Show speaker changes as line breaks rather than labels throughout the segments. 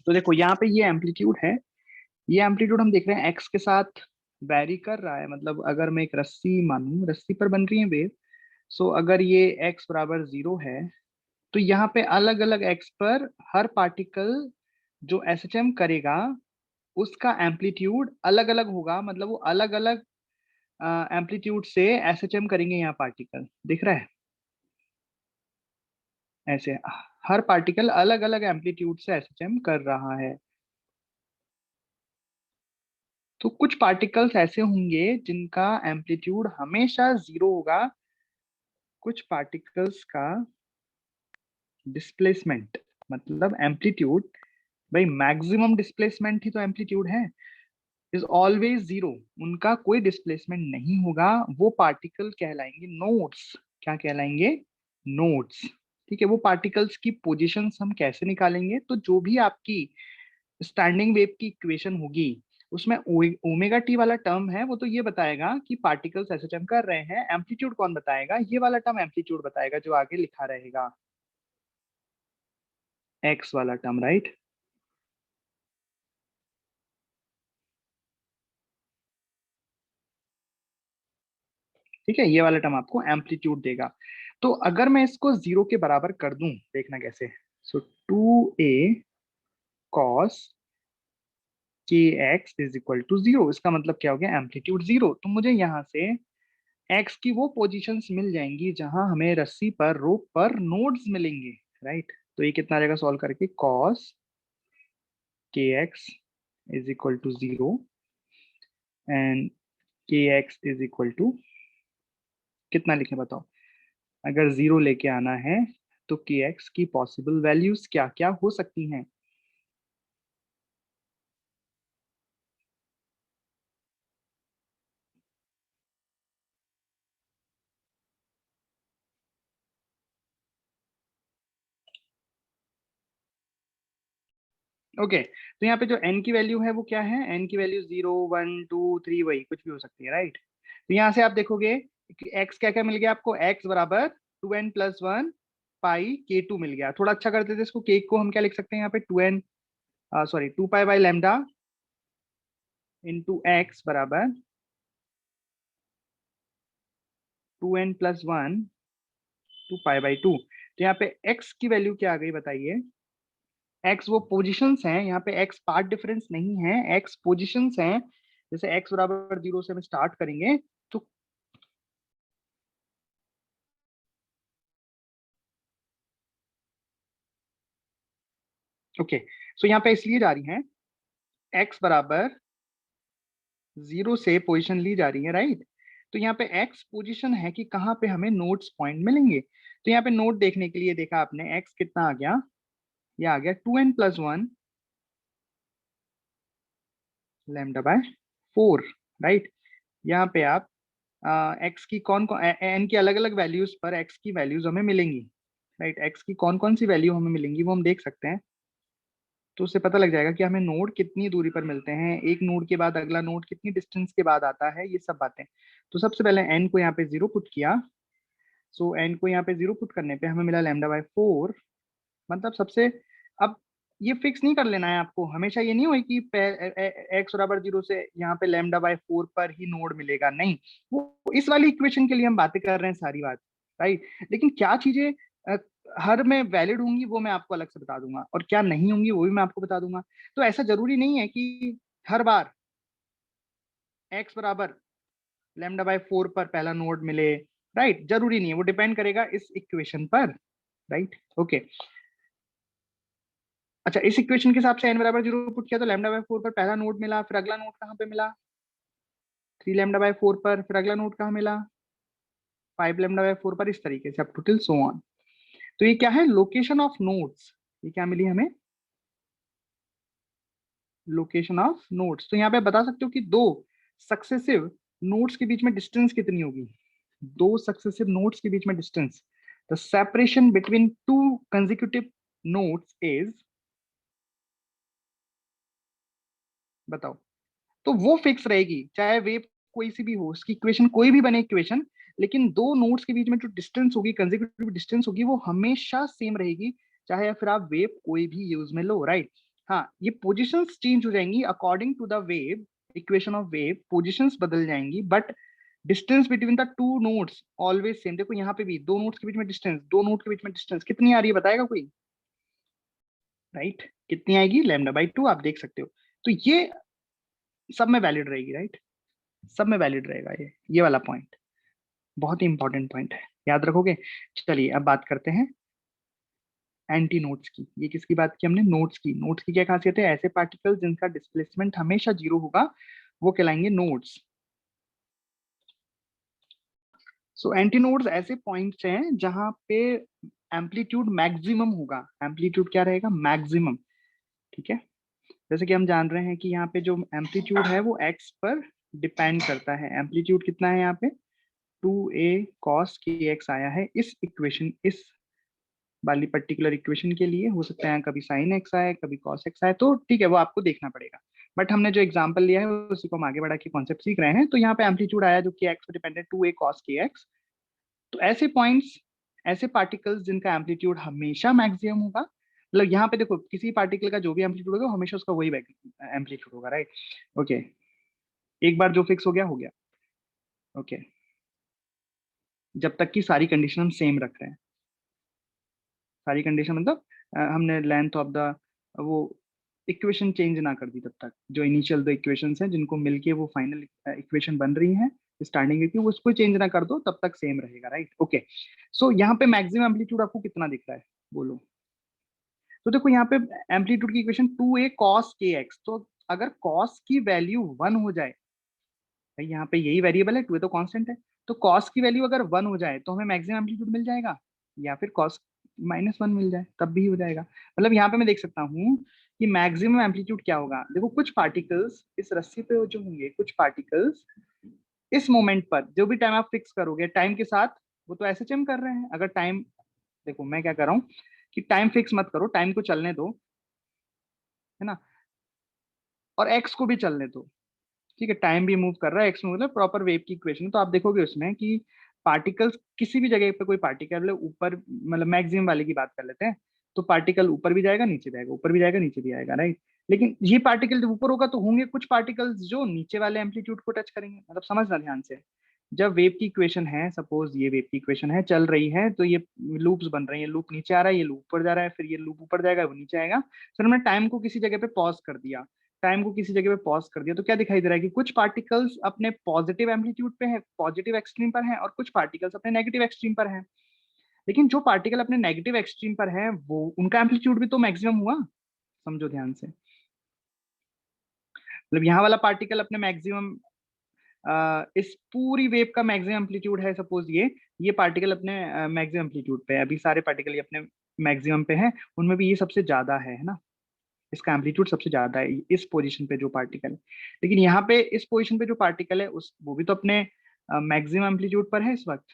तो देखो यहाँ पे ये एम्पलीट्यूड है, ये एम्पलीट्यूड हम देख रहे हैं एक्स के साथ वैरी कर रहा है। मतलब अगर मैं एक रस्सी मानूं, रस्सी पर बन रही है वेव, सो अगर ये एक्स बराबर 0 है तो यहाँ पे अलग अलग एक्स पर हर पार्टिकल जो एसएचएम करेगा उसका एम्पलीट्यूड अलग अलग होगा। मतलब वो अलग अलग एम्पलीट्यूड से एसएचएम करेंगे यहाँ पार्टिकल, दिख रहा है ऐसे हर पार्टिकल अलग अलग एम्पलीट्यूड से एसएचएम कर रहा है। तो कुछ पार्टिकल्स ऐसे होंगे जिनका एम्पलीट्यूड हमेशा 0 होगा, कुछ पार्टिकल्स का डिस्प्लेसमेंट मतलब एम्पलीट्यूड, भाई मैक्सिमम डिस्प्लेसमेंट ही तो एम्पलीट्यूड है, इज ऑलवेज 0, उनका कोई डिस्प्लेसमेंट नहीं होगा। वो पार्टिकल कहलाएंगे नोड्स। क्या कहलाएंगे? नोड्स। ठीक है, वो पार्टिकल्स की पोजीशंस हम कैसे निकालेंगे? तो जो भी आपकी स्टैंडिंग वेव की इक्वेशन होगी उसमें ओमेगा टी वाला टर्म है, वो तो ये बताएगा कि पार्टिकल्स एसएचएम कर रहे हैं। एम्पलीट्यूड कौन बताएगा? ये वाला टर्म एम्पलीट्यूड बताएगा जो आगे लिखा रहेगा, एक्स वाला टर्म, राइट। ठीक है, ये वाला टर्म आपको एम्पलीट्यूड देगा। तो अगर मैं इसको 0 के बराबर कर दूं, देखना कैसे। सो 2a cos के एक्स इज इक्वल टू 0, इसका मतलब क्या हो गया? एम्पलीट्यूड 0। तो मुझे यहाँ से एक्स की वो पोजीशंस मिल जाएंगी जहां हमें रस्सी पर, रोप पर नोड्स मिलेंगे, राइट। तो ये कितना आ जाएगा सॉल्व करके? cos के X is equal to 0 and के एक्स इज इक्वल टू कितना लिखें बताओ? अगर 0 लेके आना है तो के एक्स की पॉसिबल वैल्यूज क्या क्या हो सकती हैं? ओके, तो यहाँ पे जो n की वैल्यू है वो क्या है? n की वैल्यू 0 1 2 3 वही कुछ भी हो सकती है, राइट। तो यहाँ से आप देखोगे कि x क्या क्या मिल गया आपको? x बराबर 2n+1 पाई k2 मिल गया। थोड़ा अच्छा करते थे इसको, k को हम क्या लिख सकते हैं यहाँ पे? 2 pi by lambda into x बराबर 2n+1 2 पाई बाई 2। तो यहाँ पे x की वैल्यू क्या आ गई बताइए? x वो पोजीशंस हैं, यहाँ पे x पार्ट डिफरेंस नहीं है, x पोजीशंस हैं। जैसे x बराबर 0 से हम स्टार्ट करेंगे तो ओके, सो यहाँ पे इसलिए जा रही हैं, x बराबर 0 से पोजीशन ली जा रही है, राइट। तो यहाँ पे x पोजीशन है कि कहाँ पे हमें नोड्स पॉइंट मिलेंगे। तो यहाँ पे नोड देखने के लिए देखा आपने, x कितना आ गया? ये आ गया 2n+1 लैम्डा बाय 4, राइट। यहाँ पे आप एक्स की कौन कौन एन की अलग अलग वैल्यूज पर एक्स की वैल्यूज हमें मिलेंगी, राइट। एक्स की कौन कौन सी वैल्यू हमें मिलेंगी वो हम देख सकते हैं। तो उससे पता लग जाएगा कि हमें नोड कितनी दूरी पर मिलते हैं, एक नोड के बाद अगला नोड कितनी डिस्टेंस के बाद आता है, ये सब बातें। तो सबसे पहले एन को यहाँ पे 0 पुट किया। सो एन को यहाँ पे 0 पुट करने पे हमें मिला लैम्डा बाय 4। मतलब सबसे, अब ये फिक्स नहीं कर लेना है आपको, हमेशा ये नहीं हुई कि एक्स बराबर 0 से यहाँ पे लैम्डा बाय 4 पर ही नोड मिलेगा, नहीं। वो इस वाली इक्वेशन के लिए हम बातें कर रहे हैं सारी बात, राइट। लेकिन क्या चीजें अ, हर में वैलिड होंगी वो मैं आपको अलग से बता दूंगा, और क्या नहीं होंगी वो भी मैं आपको बता दूंगा। तो ऐसा जरूरी नहीं है कि हर बार एक्स बराबर लैम्डा बाय 4 पर पहला नोड मिले, राइट। जरूरी नहीं है, वो डिपेंड करेगा इस इक्वेशन पर, राइट। ओके, अच्छा, इस इक्वेशन के हिसाब से n बराबर 0 पुट किया तो लैम्डा बाय 4 पर पहला नोड मिला, फिर अगला नोड कहाँ पे मिला? 3 लैम्डा बाय 4 पर, फिर अगला नोड कहाँ मिला? 5 लैम्डा बाय 4 पर, इस तरीके से up to till so on. तो ये क्या है? Location of nodes. ये क्या मिली हमें? Location of nodes. तो यहाँ पे बता सकते हो कि दो सक्सेसिव नोड्स के बीच में डिस्टेंस कितनी होगी? दो सक्सेसिव नोड्स के बीच में distance, the separation between two consecutive nodes is, बताओ। तो वो फिक्स रहेगी चाहे वेव कोई सी भी हो, उसकी इक्वेशन कोई भी बने इक्वेशन, लेकिन दो नोड्स के बीच में जो डिस्टेंस होगी, कंसेक्यूटिव डिस्टेंस होगी, वो हमेशा सेम रहेगी, चाहे फिर आप वेव कोई भी यूज में लो, राइट। हाँ, ये पोजीशंस चेंज हो जाएंगी according to the wave, equation of wave, positions बदल जाएंगी, but distance between the two nodes always same. देखो यहाँ पे भी दो नोड्स के बीच में डिस्टेंस, दो नोड के बीच में डिस्टेंस कितनी आ रही है बताएगा कोई? राइट, कितनी आएगी? λ/2, आप देख सकते हो। तो ये सब में वैलिड रहेगी, राइट, सब में वैलिड रहेगा ये वाला पॉइंट बहुत ही इंपॉर्टेंट पॉइंट है, याद रखोगे। चलिए अब बात करते हैं एंटी नोड्स की। ये किसकी बात की हमने? नोड्स की। नोड्स की क्या खासियत है? ऐसे पार्टिकल जिनका डिस्प्लेसमेंट हमेशा जीरो होगा वो कहलाएंगे नोड्स। सो एंटी नोड्स ऐसे पॉइंट्स हैं जहां पे एम्पलीट्यूड मैक्सिमम होगा। एम्पलीट्यूड क्या रहेगा? मैक्सिमम। ठीक है, जैसे कि हम जान रहे हैं कि यहाँ पे जो एम्पलीट्यूड है वो एक्स पर डिपेंड करता है। एम्पलीट्यूड कितना है यहाँ पे? 2a cos kx आया है इस इक्वेशन, इस वाली पर्टिकुलर इक्वेशन के लिए। हो सकता है कभी साइन एक्स आए, कभी कॉस एक्स आए, तो ठीक है वो आपको देखना पड़ेगा। बट हमने जो एग्जांपल लिया है उसी को हम आगे बढ़ा के कॉन्सेप्ट सीख रहे हैं। तो यहाँ पे एम्पलीट्यूड आया जो कि एक्स पर डिपेंडेंट 2a cos kx। तो ऐसे पॉइंट्स, ऐसे पार्टिकल्स जिनका एम्पलीट्यूड हमेशा मैक्सिमम होगा, मतलब यहाँ पे देखो किसी पार्टिकल का जो भी एम्पलीट्यूड होगा हमेशा उसका वही एम्पलीट्यूड होगा, राइट। ओके, एक बार जो फिक्स हो गया हो गया। ओके, जब तक की सारी कंडीशन हम सेम रख रहे हैं। सारी कंडीशन मतलब हमने लेंथ ऑफ द वो इक्वेशन चेंज ना कर दी तब तक। जो इनिशियल दो इक्वेशंस हैं जिनको मिलके वो फाइनल इक्वेशन बन रही है स्टार्टिंग की, वो उसको चेंज ना कर दो तब तक सेम रहेगा, राइट। ओके, सो यहाँ पे मैक्सिमम एम्पलीट्यूड आपको कितना दिख रहा है बोलो? तो देखो यहाँ पे एम्पलीट्यूड की इक्वेशन 2a cos kx, तो अगर cos की वैल्यू 1 हो जाए, भाई यहाँ पे यही वेरिएबल है, 2a तो कांस्टेंट है, तो cos की वैल्यू अगर 1 हो जाए तो हमें मैक्सिमम एम्पलीट्यूड मिल जाएगा, या फिर cos -1 मिल जाए तब भी हो जाएगा। मतलब यहाँ पे मैं देख सकता हूँ कि मैक्सिमम एम्पलीट्यूड क्या होगा। देखो कुछ पार्टिकल्स इस रस्सी पे जो होंगे, कुछ पार्टिकल्स इस मोमेंट पर, जो भी टाइम आप फिक्स करोगे टाइम के साथ, वो तो ऐसे चेंज कर रहे हैं। अगर टाइम, देखो मैं क्या कर रहा हूँ कि टाइम फिक्स मत करो, टाइम को चलने दो, है ना, और एक्स को भी चलने दो। ठीक है, टाइम भी मूव कर रहा है, एक्स में, मतलब प्रॉपर वेव की इक्वेशन। तो आप देखोगे उसमें कि पार्टिकल्स किसी भी जगह पे, कोई पार्टिकल ऊपर, मतलब मैक्सिमम वाले की बात कर लेते हैं, तो पार्टिकल ऊपर भी जाएगा नीचे भी आएगा, ऊपर भी जाएगा नीचे भी आएगा, राइट। लेकिन ये पार्टिकल जब ऊपर होगा तो होंगे कुछ पार्टिकल्स जो नीचे वाले एम्पलीट्यूड को टच करेंगे। मतलब समझना ध्यान से, जब वेव की इक्वेशन है, सपोज ये वेव की इक्वेशन है, चल रही है, तो ये लूप्स बन रही है, लूप नीचे आ रहा है, ये लूप ऊपर जा रहा है, फिर ये लूप ऊपर जाएगा, वो नीचे आएगा। फिर हमने टाइम को किसी जगह पे पॉज कर दिया, टाइम को किसी जगह पे पॉज कर दिया, तो क्या दिखाई दे रहा है कि कुछ पार्टिकल्स अपने पॉजिटिव एम्पलीट्यूड पे है, पॉजिटिव एक्सट्रीम पर हैं, और कुछ पार्टिकल्स अपने नेगेटिव एक्सट्रीम पर हैं। लेकिन जो पार्टिकल अपने नेगेटिव एक्सट्रीम पर है वो, उनका एम्पलीट्यूड भी तो मैक्सिमम हुआ। समझो ध्यान से, मतलब यहाँ वाला पार्टिकल अपने मैक्सिमम, इस पूरी वेव का मैक्सिमम एम्पलीट्यूड है, सपोज ये पार्टिकल अपने मैक्सिमम एम्पलीट्यूड पे है। अभी सारे पार्टिकल ये अपने मैक्सिमम पे हैं, उनमें भी ये सबसे ज्यादा है ना, इसका एम्पलीट्यूड सबसे ज्यादा है इस पोजीशन पे जो पार्टिकल है। लेकिन यहाँ पे इस पोजीशन पे जो पार्टिकल है उस, वो भी तो अपने मैक्सिमम एम्पलीट्यूड पर है इस वक्त,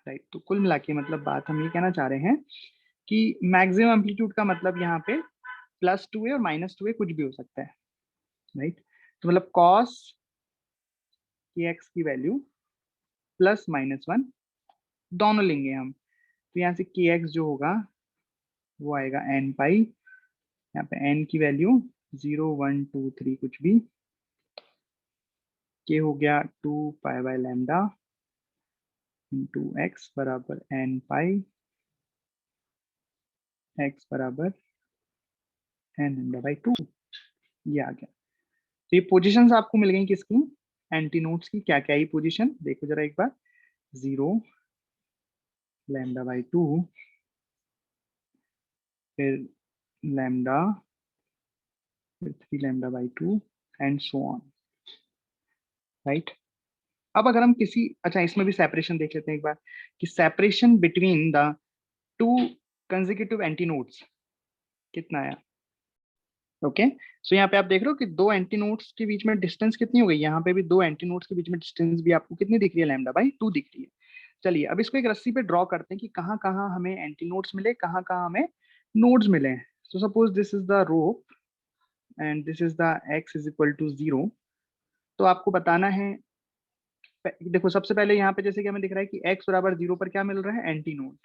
राइट। तो कुल मिला के मतलब बात हम ये कहना चाह रहे हैं कि मैक्सिमम एम्पलीट्यूड का मतलब यहाँ पे +2a और -2a कुछ भी हो सकता है, राइट। तो मतलब cos kx की वैल्यू +-1 दोनों लेंगे हम। तो यहाँ से kx जो होगा वो आएगा n पाई, यहाँ पे n की वैल्यू 0 1 2 3 कुछ भी, k हो गया 2π/λ इंटू एक्स बराबर n पाई, x बराबर n/2, ये आ गया। तो ये पोजीशंस आपको मिल गई किसकी? एंटी नोड्स की। क्या क्या ये पोजीशन देखो जरा एक बार, 0 λ/2, फिर लैम्डा, फिर 3 λ/2 एंड सो ऑन, राइट। अब अगर हम किसी, अच्छा इसमें भी सेपरेशन देख लेते हैं एक बार, कि separation between the to consecutive anti nodes कितना आया। ओके, सो यहाँ पे आप देख रहे हो कि दो एंटी नोड्स के बीच में डिस्टेंस कितनी हो गई। यहाँ पे भी दो एंटी नोड्स के बीच में डिस्टेंस भी आपको कितनी दिख रही है? λ/2 दिख रही है। चलिए अब इसको एक रस्सी पे ड्रॉ करते हैं कि कहाँ कहाँ हमें एंटी नोड्स मिले, कहाँ कहाँ हमें नोड्स मिले। So suppose this is the rope and this is the x is equal to 0। तो आपको बताना है, देखो सबसे पहले यहाँ पे जैसे कि हमें दिख रहा है कि x बराबर 0 पर क्या मिल रहा है? Anti node.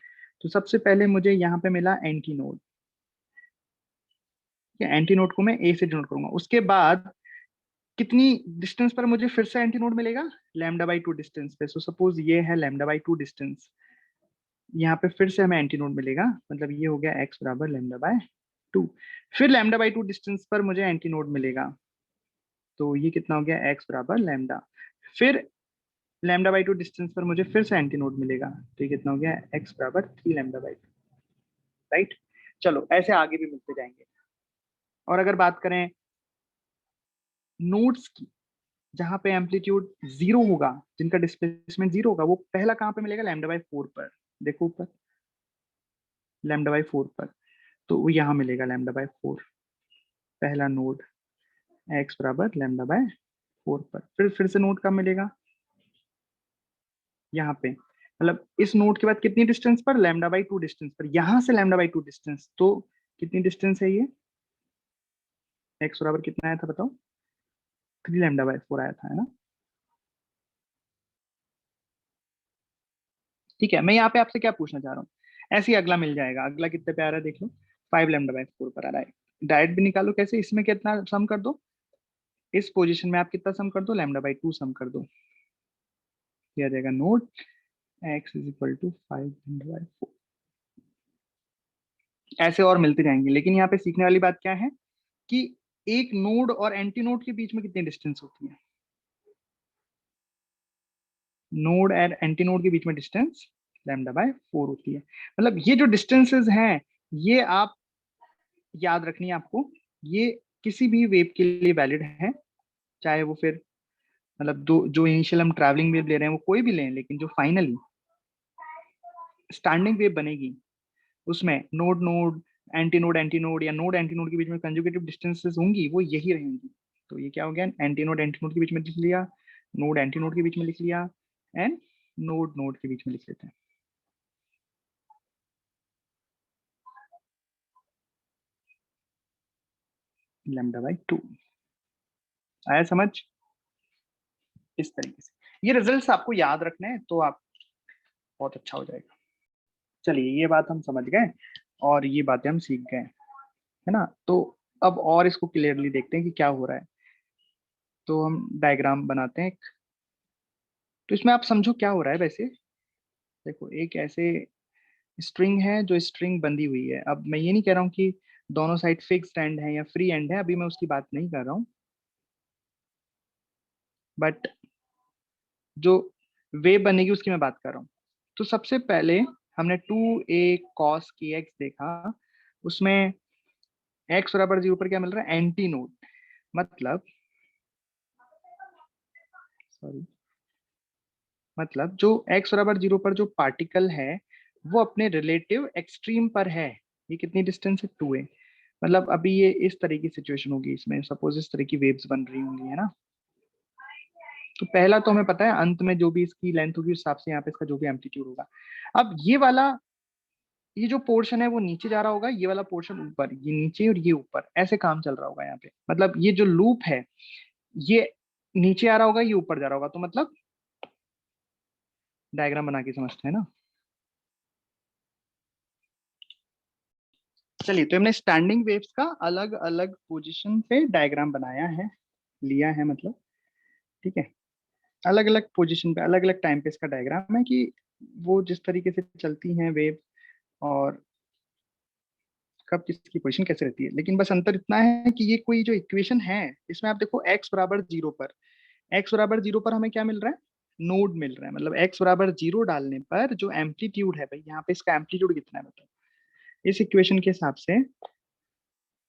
तो सबसे पहले मुझे यहाँ पे मिला एंटी नोड, एंटी नोड को मैं ए से डिनोट करूंगा। उसके बाद कितनी डिस्टेंस पर मुझे फिर से एंटी नोड मिलेगा, लैम्डा बाई टू डिस्टेंस पे। सो सपोज ये है लैम्डा बाई टू डिस्टेंस, यहाँ पे फिर से हमें एंटी नोड मिलेगा, मतलब ये हो गया एक्स बराबर लैम्डा बाय टू। फिर लैम्डा बाई टू डिस्टेंस पर मुझे एंटी नोड मिलेगा, तो ये कितना हो गया एक्स बराबर लैम्डा। फिर लैम्डा बाई टू डिस्टेंस पर मुझे फिर से एंटी नोड मिलेगा, तो ये कितना हो गया एक्स बराबर three lambda by two, right. चलो ऐसे आगे भी मिलते जाएंगे। और अगर बात करें नोड्स की, जहां पे एम्पलीट्यूड जीरो होगा, जिनका डिस्प्लेसमेंट जीरो होगा, वो पहला कहां पे मिलेगा, लैम्डा बाई फोर पर। देखो ऊपर लैम्डा बाई फोर पर, तो वो यहाँ मिलेगा लैम्डा बाई फोर, पहला नोड एक्स बराबर लैम्डा बाय फोर पर। फिर से नोड कब मिलेगा, यहाँ पे, मतलब इस नोड के बाद कितनी डिस्टेंस पर, लैम्डा बाई टू डिस्टेंस पर, यहां से लैम्डा बाई टू डिस्टेंस, तो कितनी डिस्टेंस है ये, एक्स बराबर कितना आया था बताओ, थ्री लैम्डा बाई फोर आया था, है ना। ठीक है, मैं यहाँ पे आपसे क्या पूछना चाह रहा हूँ, ऐसे ही अगला मिल जाएगा। अगला कितने पे आ रहा है देख लो, फाइव लैम्डा बाई फोर पर आ रहा है। डायरेक्ट भी निकालो, कैसे, इसमें कितना सम कर दो, इस पोजीशन में आप कितना सम कर दो, लैम्डा बाई टू सम कर दो, ये आ जाएगा node X is equal to five lambda by four. ऐसे और मिलते जाएंगे, लेकिन यहाँ पे सीखने वाली बात क्या है कि एक नोड और एंटी नोड के बीच में कितनी डिस्टेंस होती है, नोड और एंटी नोड के बीच में डिस्टेंस लैम्डा बाय फोर होती है। मतलब ये जो डिस्टेंसेस हैं, ये आप याद रखनी है आपको, ये किसी भी वेव के लिए वैलिड है, चाहे वो फिर, मतलब दो जो इनिशियल हम ट्रैवलिंग वेव ले रहे हैं वो कोई भी लें, लेकिन जो फाइनली स्टैंडिंग वेव बनेगी, उसमें नोड नोड एंटी नोड या नोड एंटी नोड के बीच में कंजुगेटिव डिस्टेंसेस होंगी, वो यही रहेंगी। तो ये क्या हो गया, एंटी नोड के बीच में लिख लिया, नोड एंटी नोड के बीच में लिख लिया, एंड नोड नोड के बीच में लिख लेते हैं, लैम्डा बाई टू। आया समझ, इस तरीके से ये रिजल्ट्स आपको याद रखने हैं, तो आप बहुत अच्छा हो जाएगा। चलिए ये बात हम समझ गए, और ये बातें हम सीख गए, है ना। तो अब और इसको क्लियरली देखते हैं कि क्या हो रहा है। तो हम डायग्राम बनाते हैं एक। तो इसमें आप समझो क्या हो रहा है वैसे। देखो एक ऐसे स्ट्रिंग है जो स्ट्रिंग बंधी हुई है। अब मैं ये नहीं कह रहा हूँ कि दोनों साइड फिक्स्ड एंड है या फ्री एंड है, अभी मैं उसकी बात नहीं कर रहा हूँ, बट जो वेव बनेगी उसकी मैं बात कर रहा हूँ। तो सबसे पहले हमने टू ए कॉस के एक्स देखा, उसमें एक्स बराबर जीरो पर क्या मिल रहा है, एंटी नोड। मतलब सॉरी, मतलब जो एक्स बराबर जीरो पर जो पार्टिकल है वो अपने रिलेटिव एक्सट्रीम पर है। ये कितनी डिस्टेंस है, टू ए। मतलब अभी ये इस तरह की सिचुएशन होगी, इसमें सपोज इस तरह की वेव्स बन रही होंगी, है ना। तो पहला तो हमें पता है अंत में जो भी इसकी लेंथ होगी उस हिसाब से यहाँ पे इसका जो भी एम्पलीट्यूड होगा। अब ये वाला, ये जो पोर्शन है वो नीचे जा रहा होगा, ये वाला पोर्शन ऊपर, ये नीचे और ये ऊपर, ऐसे काम चल रहा होगा यहाँ पे। मतलब ये जो लूप है ये नीचे आ रहा होगा, ये ऊपर जा रहा होगा, तो मतलब डायग्राम बना के समझते हैं ना। चलिए तो हमने स्टैंडिंग वेव्स का अलग अलग पोजीशन पे डायग्राम बनाया है, लिया है मतलब, ठीक है। अलग अलग पोजीशन पे अलग अलग टाइम पे इसका डायग्राम है कि वो जिस तरीके से चलती हैं वेव, और कब किसकी पोजीशन कैसे रहती है। लेकिन बस अंतर इतना है कि ये कोई जो इक्वेशन है, इसमें आप देखो एक्स बराबर जीरो पर, एक्स बराबर जीरो पर हमें क्या मिल रहा है, नोड मिल रहा है। मतलब एक्स बराबर जीरो डालने पर जो एम्पलीट्यूड है भाई, यहाँ पे इसका एम्पलीट्यूड कितना है बताओ, इस इक्वेशन के हिसाब से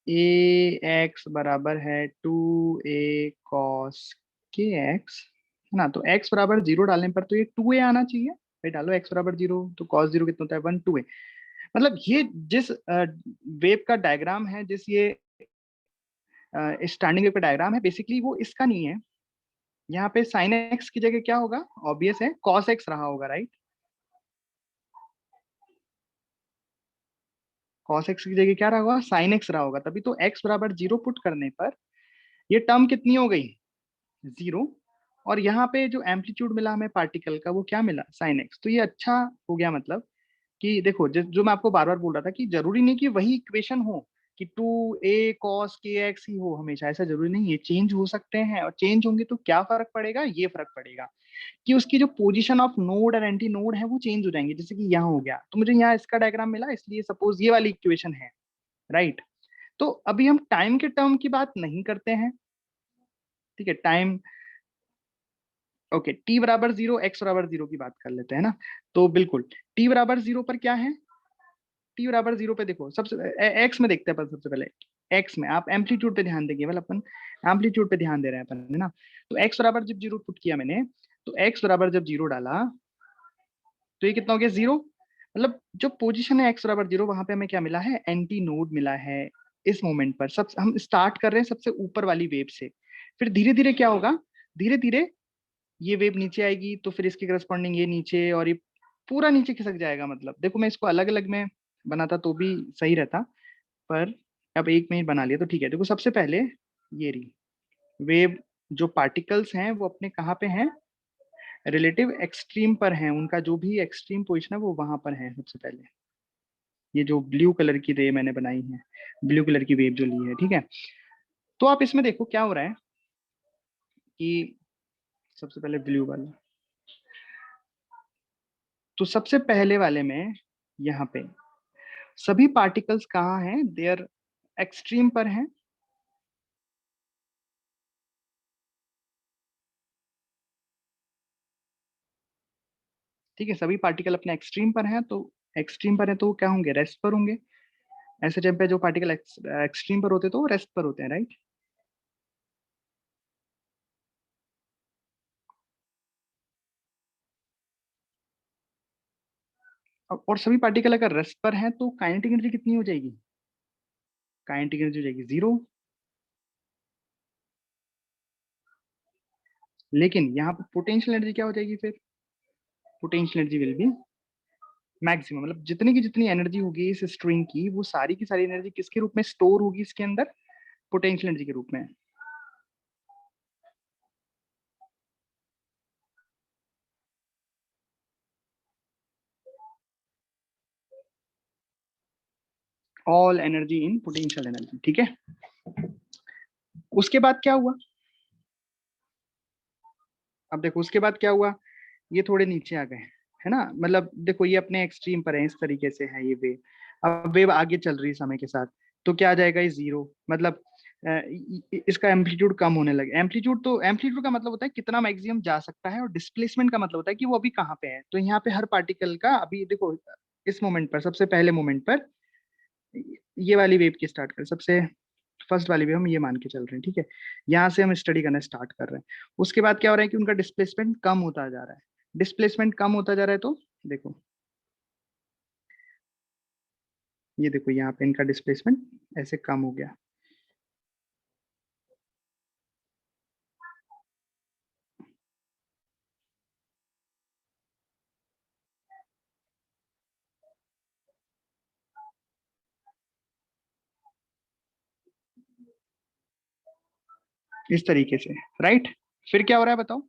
ए एक्स बराबर है टू ए कॉस के एक्स, है ना। तो एक्स बराबर जीरो डालने पर तो ये टू ए आना चाहिए भाई। डालो एक्स बराबर जीरो, तो कॉस जीरो कितना होता है, वन, टू ए। मतलब ये जिस वेव का डायग्राम है, जिस ये स्टैंडिंग वेव का डायग्राम है, बेसिकली वो इसका नहीं है। यहाँ पे साइन एक्स की जगह क्या होगा, ऑब्वियस है कॉस एक्स रहा होगा, राइट। कॉस एक्स की जगह क्या रहा होगा, साइन एक्स रहा होगा, तभी तो एक्स बराबर जीरो पुट करने पर ये टर्म कितनी हो गई, जीरो। और यहाँ पे जो एम्पलीट्यूड मिला हमें पार्टिकल का, वो क्या मिला, साइन एक्स। तो ये अच्छा हो गया, मतलब कि देखो जो मैं आपको बार बार बोल रहा था कि जरूरी नहीं कि वही इक्वेशन हो, कि 2a cos kx ही हो हमेशा, ऐसा जरूरी नहीं, ये चेंज हो सकते हैं, और चेंज होंगे तो क्या फर्क पड़ेगा, ये फर्क पड़ेगा कि उसकी जो पोजीशन ऑफ नोड और एंटी नोड है वो चेंज हो जाएंगे। जैसे कि यहाँ हो गया, तो मुझे यहाँ इसका डायग्राम मिला, इसलिए सपोज ये वाली इक्वेशन है, राइट। तो अभी हम टाइम के टर्म की बात नहीं करते हैं, ठीक है, टाइम, ओके, t बराबर 0, x बराबर 0 की बात कर लेते हैं ना। तो बिल्कुल t बराबर 0 पर क्या है, t बराबर 0 पे देखो, सबसे x में देखते हैं अपन, सबसे पहले x में आप एम्पलीट्यूड पे ध्यान देंगे, अपन एम्पलीट्यूड पे ध्यान दे रहे हैं अपन, है ना। तो x बराबर जब 0 पुट किया मैंने, तो x बराबर जब 0 डाला तो ये कितना हो गया, 0। मतलब जो पोजीशन है x बराबर 0, वहां पे हमें क्या मिला है, एंटी नोड मिला है इस मोमेंट पर। सब हम स्टार्ट कर रहे हैं सबसे ऊपर वाली वेव से, फिर धीरे धीरे क्या होगा, धीरे धीरे ये वेव नीचे आएगी, तो फिर इसके करस्पॉन्डिंग ये नीचे, और ये पूरा नीचे खिसक जाएगा। मतलब देखो, मैं इसको अलग अलग में बनाता तो भी सही रहता, पर अब एक में ही बना लिया तो ठीक है। देखो सबसे पहले ये रही वेव, जो पार्टिकल्स हैं वो अपने कहाँ पे हैं, रिलेटिव एक्सट्रीम पर हैं, उनका जो भी एक्सट्रीम पोजिशन है वो वहां पर है सबसे पहले। ये जो ब्लू कलर की रे मैंने बनाई है, ब्लू कलर की वेव जो ली है, ठीक है। तो आप इसमें देखो क्या हो रहा है कि सबसे पहले ब्लू वाला, तो सबसे पहले वाले में यहाँ पे सभी पार्टिकल्स कहाँ हैं, देयर एक्सट्रीम पर हैं, ठीक है, सभी पार्टिकल अपने एक्सट्रीम पर हैं। तो एक्सट्रीम पर है तो वो क्या होंगे, रेस्ट पर होंगे। ऐसे टाइम पे जो पार्टिकल एक्सट्रीम पर होते हैं तो वो रेस्ट पर होते हैं, राइट। और सभी पार्टिकल अगर रेस्ट पर हैं तो काइनेटिक एनर्जी कितनी हो जाएगी, काइनेटिक एनर्जी हो जाएगी 0। लेकिन यहाँ पे पोटेंशियल एनर्जी क्या हो जाएगी फिर, potential energy will be maximum. मतलब जितनी की जितनी एनर्जी होगी इस स्ट्रिंग की, वो सारी की सारी एनर्जी किसके रूप में स्टोर होगी इसके अंदर, पोटेंशियल एनर्जी के रूप में। All energy in potential energy, ठीक है। उसके बाद क्या हुआ, अब देखो उसके बाद क्या हुआ, ये थोड़े नीचे आ गए, है ना। मतलब देखो ये अपने एक्सट्रीम पर है, इस तरीके से है ये वेव। अब वेव आगे चल रही है समय के साथ, तो क्या आ जाएगा, ये 0। मतलब इसका एम्पलीट्यूड कम होने लगे। एम्पलीट्यूड, तो एम्पलीट्यूड का मतलब होता है कितना मैक्सिमम जा सकता है, और डिस्प्लेसमेंट का मतलब होता है कि वो अभी कहाँ पे है। तो यहाँ पे हर पार्टिकल का अभी देखो, इस मोमेंट पर, सबसे पहले मोमेंट पर ये वाली वेव की स्टार्ट कर, सबसे फर्स्ट वाली वेव हम ये मान के चल रहे हैं, ठीक है। यहाँ से हम स्टडी करना स्टार्ट कर रहे हैं। उसके बाद क्या हो रहा है कि उनका डिस्प्लेसमेंट कम होता जा रहा है, डिस्प्लेसमेंट कम होता जा रहा है। तो देखो, ये देखो यहाँ पे इनका डिस्प्लेसमेंट ऐसे कम हो गया। इस तरीके से, राइट। फिर क्या हो रहा है बताओ,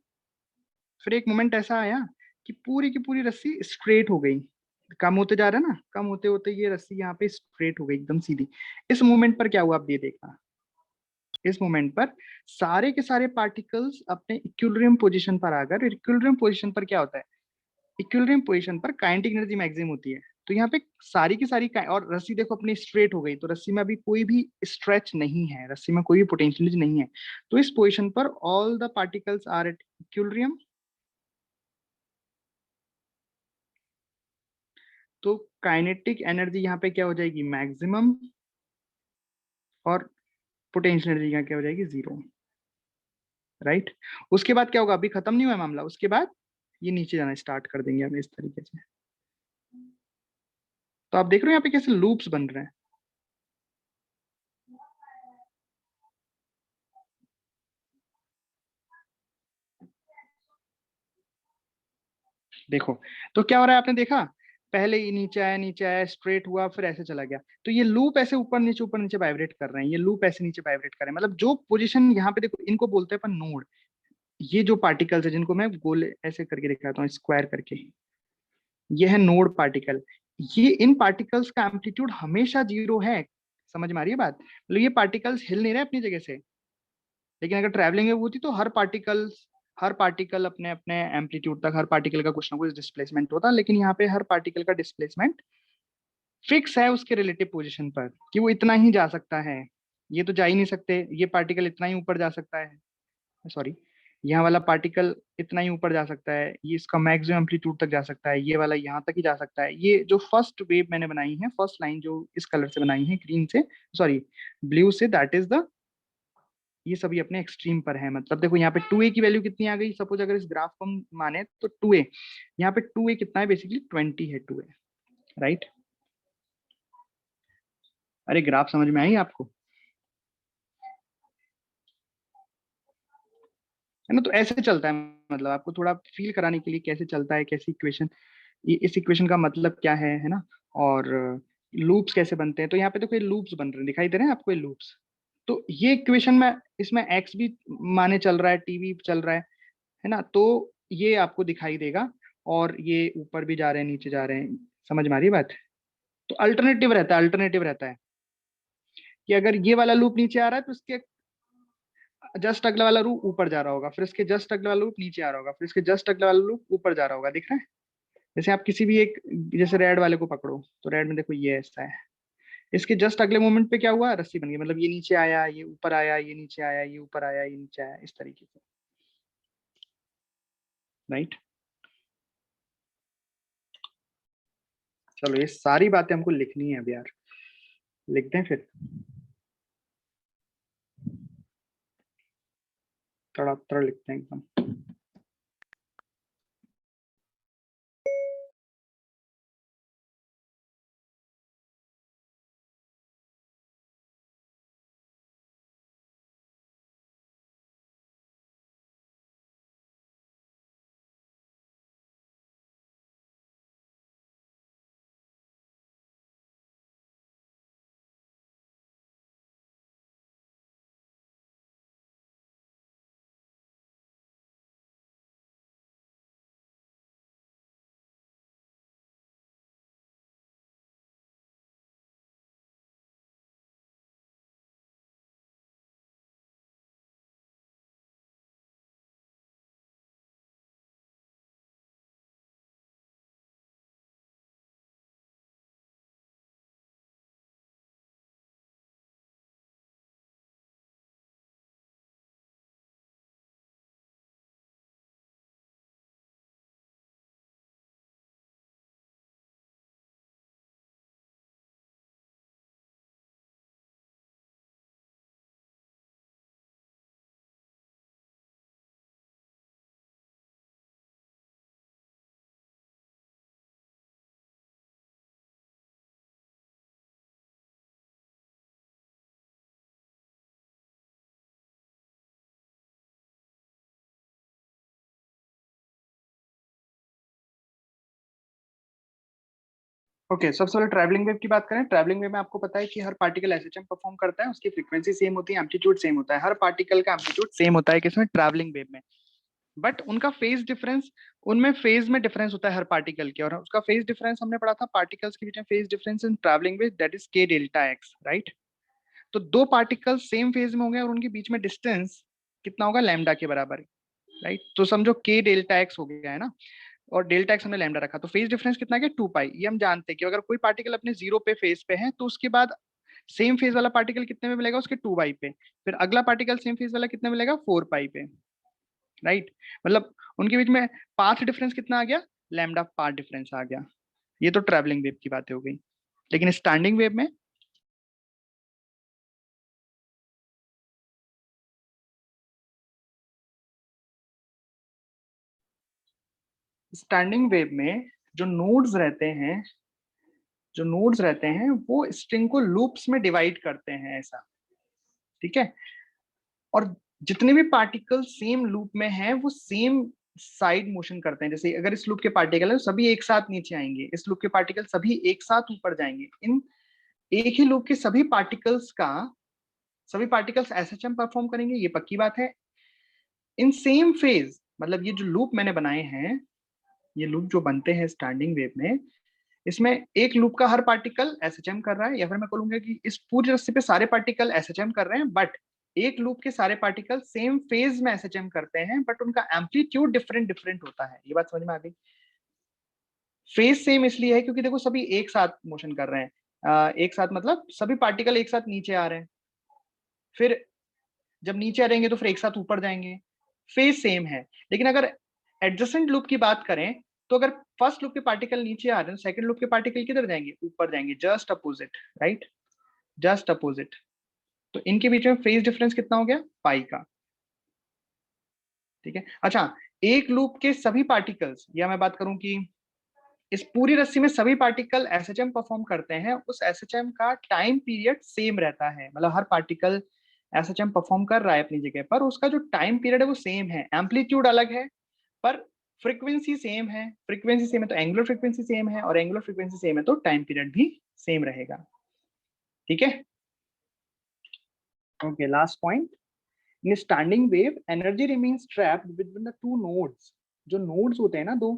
फिर एक मोमेंट ऐसा आया कि पूरी की पूरी रस्सी स्ट्रेट हो गई, कम होते जा रहा है ना, कम होते होते ये रस्सी यहाँ पे स्ट्रेट हो गई एकदम सीधी। इस मोमेंट पर क्या हुआ, आप ये देखना, इस मोमेंट पर सारे के सारे पार्टिकल्स अपने इक्विलिब्रियम पोजीशन पर आकर, इक्विलिब्रियम पोजीशन पर क्या होता है, इक्विलिब्रियम पोजीशन पर काइनेटिक एनर्जी मैक्सिमम होती है। तो यहाँ पे सारी की सारी और रस्सी देखो अपनी स्ट्रेट हो गई, तो रस्सी में अभी कोई भी स्ट्रेच नहीं है, रस्सी में कोई भी पोटेंशियल नहीं है। तो इस पोजीशन पर all the particles are at equilibrium. तो काइनेटिक एनर्जी यहाँ पे क्या हो जाएगी, मैक्सिमम, और पोटेंशियल एनर्जी यहाँ क्या हो जाएगी, 0, राइट। उसके बाद क्या होगा, अभी खत्म नहीं हुआ मामला, उसके बाद ये नीचे जाना स्टार्ट कर देंगे हम इस तरीके से। तो आप देख रहे हो यहाँ पे कैसे लूप्स बन रहे हैं। देखो, तो क्या हो रहा है आपने देखा, पहले ये नीचे आया स्ट्रेट हुआ, फिर ऐसे चला गया। तो ये लूप ऐसे ऊपर नीचे वाइब्रेट कर रहे हैं, ये लूप ऐसे नीचे वाइब्रेट कर रहे हैं। मतलब जो पोजीशन यहाँ पे देखो, इनको बोलते हैं अपन नोड। ये जो पार्टिकल्स है जिनको मैं गोल ऐसे करके दिखाता हूँ, स्क्वायर करके, ये है नोड पार्टिकल। ये इन पार्टिकल्स का एम्पलीट्यूड हमेशा 0 है। समझ में आ रही है बात? मतलब ये पार्टिकल्स हिल नहीं रहे अपनी जगह से, लेकिन अगर ट्रैवलिंग वेव होती तो हर पार्टिकल अपने अपने एम्पलीट्यूड तक, हर पार्टिकल का कुछ ना कुछ डिस्प्लेसमेंट होता, लेकिन यहाँ पे हर पार्टिकल का डिस्प्लेसमेंट फिक्स है उसके रिलेटिव पोजीशन पर, कि वो इतना ही जा सकता है, ये तो जा ही नहीं सकते, ये पार्टिकल इतना ही ऊपर जा सकता है, सॉरी यहाँ वाला पार्टिकल इतना ही ऊपर जा सकता है, ये इसका मैक्सिमम एम्पलीट्यूड तक जा सकता है, ये वाला यहाँ तक ही जा सकता है। ये जो फर्स्ट वेव मैंने बनाई है, फर्स्ट लाइन जो इस कलर से बनाई है, ग्रीन से, सॉरी ब्लू से, दैट इज द, ये सभी अपने एक्सट्रीम पर है। मतलब देखो यहाँ पे 2a की वैल्यू कितनी आ गई, सपोज अगर इस ग्राफ को हम माने तो 2a, यहाँ पे 2a कितना है, बेसिकली 20 है 2a, राइट? अरे ग्राफ समझ में आई आपको, है ना? तो ऐसे चलता है, मतलब आपको थोड़ा फील कराने के लिए कैसे चलता है, कैसी इक्वेशन, इस इक्वेशन का मतलब क्या है ना? और लूप्स कैसे बनते हैं। तो यहाँ पे तो कोई लूप्स बन रहे हैं, दिखाई दे रहे हैं आपको ये लूप्स? तो ये इक्वेशन में इसमें एक्स भी माने चल रहा है, टी भी चल रहा है ना? तो ये आपको दिखाई देगा, और ये ऊपर भी जा रहे हैं, नीचे जा रहे हैं, समझ में आ रही है बात? तो अल्टरनेटिव रहता है कि अगर ये वाला लूप नीचे आ रहा है तो इसके जस्ट अगला वाला लूप ऊपर जा रहा होगा, फिर इसके जस्ट अगला वाला लूप नीचे आ रहा होगा, फिर इसके जस्ट अगला वाला लूप ऊपर जा रहा होगा, दिख रहा है? जैसे आप किसी भी एक, जैसे रेड वाले को पकड़ो, तो रेड में देखो ये ऐसा है, इसके जस्ट अगले मोमेंट पे क्या हुआ, रस्सी बन गई, मतलब ये नीचे आया, ये ऊपर आया, ये नीचे आया, ये ऊपर आया, ये नीचे आया, इस तरीके से, राइट? चलो ये सारी बातें हमको लिखनी है अब यार, लिखते हैं फिर, तड़ा लिखते हैं एकदम। ओके, सबसे पहले ट्रैवलिंग वेव की बात करें। ट्रैवलिंग वेव में आपको पता है कि हर पार्टिकल एसएचएम परफॉर्म करता है, उसकी फ्रीक्वेंसी सेम होती है, एम्पलीट्यूड सेम होता है, हर पार्टिकल का एम्पलीट्यूड सेम होता है किसमें, ट्रैवलिंग वेव में। बट उनका फेज डिफरेंस, उनमें फेज में डिफरेंस होता है हर पार्टिकल के, और उसका फेज डिफरेंस हमने पढ़ा था पार्टिकल्स के बीच में, phase difference in travelling wave that is के डेल्टा एक्स, राइट? तो दो पार्टिकल सेम फेज में होंगे और उनके बीच में डिस्टेंस कितना होगा, लैम्डा के बराबर, राइट? तो समझो के डेल्टा एक्स हो गया है ना, और डेल्टा एक्स हमने लैम्डा रखा, तो फेज डिफरेंस कितना है, 2 पाई। ये हम जानते हैं कि अगर कोई पार्टिकल अपने जीरो पे फेज पे है तो उसके बाद सेम फेज वाला पार्टिकल कितने में मिलेगा, उसके 2 पाई पे, फिर अगला पार्टिकल सेम फेज वाला कितने मिलेगा, 4 पाई पे, राइट? मतलब उनके बीच में पाथ डिफरेंस कितना आ गया, लैम्डा पाथ डिफरेंस आ गया। ये तो ट्रैवलिंग वेव की बातें हो गई। लेकिन स्टैंडिंग वेव में, स्टैंडिंग वेव में जो नोड्स रहते हैं, जो नोड्स रहते हैं वो स्ट्रिंग को लूप्स में डिवाइड करते हैं, ऐसा, ठीक है? और जितने भी पार्टिकल सेम लूप में हैं वो सेम साइड मोशन करते हैं। जैसे अगर इस लूप के पार्टिकल है तो सभी एक साथ नीचे आएंगे, इस लूप के पार्टिकल सभी एक साथ ऊपर जाएंगे। इन एक ही लूप के सभी पार्टिकल्स एसएचएम परफॉर्म करेंगे, ये पक्की बात है। इन सेम फेज, मतलब ये जो लूप मैंने बनाए हैं, ये लूप जो बनते हैं स्टैंडिंग वेव में, इसमें एक लूप का हर पार्टिकल एसएचएम कर रहा है, या फिर मैं बोलूंगा कि इस पूरी रस्सी पे सारे पार्टिकल एसएचएम कर रहे हैं, बट एक लूप के सारे पार्टिकल सेम फेज में एसएचएम करते हैं, बट उनका एम्पलीट्यूड डिफरेंट डिफरेंट होता है। ये बात समझ में आ गई? फेज सेम इसलिए है क्योंकि देखो सभी एक साथ मोशन कर रहे हैं, एक साथ मतलब सभी पार्टिकल एक साथ नीचे आ रहे हैं, फिर जब नीचे आ जाएंगे तो फिर एक साथ ऊपर जाएंगे, फेज सेम है। लेकिन अगर एडजेसेंट लूप की बात करें, तो अगर फर्स्ट लूप के पार्टिकल नीचे आ रहे हैं, सेकंड लूप के पार्टिकल किधर जाएंगे? ऊपर जाएंगे, just opposite, right, just opposite. तो इनके बीच में फेज डिफरेंस कितना हो गया? पाई का। ठीक है, अच्छा, एक लूप के सभी पार्टिकल्स, या मैं बात करूं कि इस पूरी रस्सी में सभी पार्टिकल एसएचएम परफॉर्म करते हैं, उस एसएचएम का टाइम पीरियड सेम रहता है, मतलब हर पार्टिकल एसएचएम परफॉर्म कर रहा है अपनी जगह पर, उसका जो टाइम पीरियड है वो सेम है, एम्पलीट्यूड अलग है पर फ्रीक्वेंसी सेम है, फ्रीक्वेंसी सेम है तो एंगुलर फ्रीक्वेंसी सेम है, और एंगुलर फ्रीक्वेंसी सेम है तो टाइम पीरियड भी सेम रहेगा। ठीक है, okay, last point, in standing wave energy remains trapped between the two nodes. जो नोड्स होते हैं ना दो,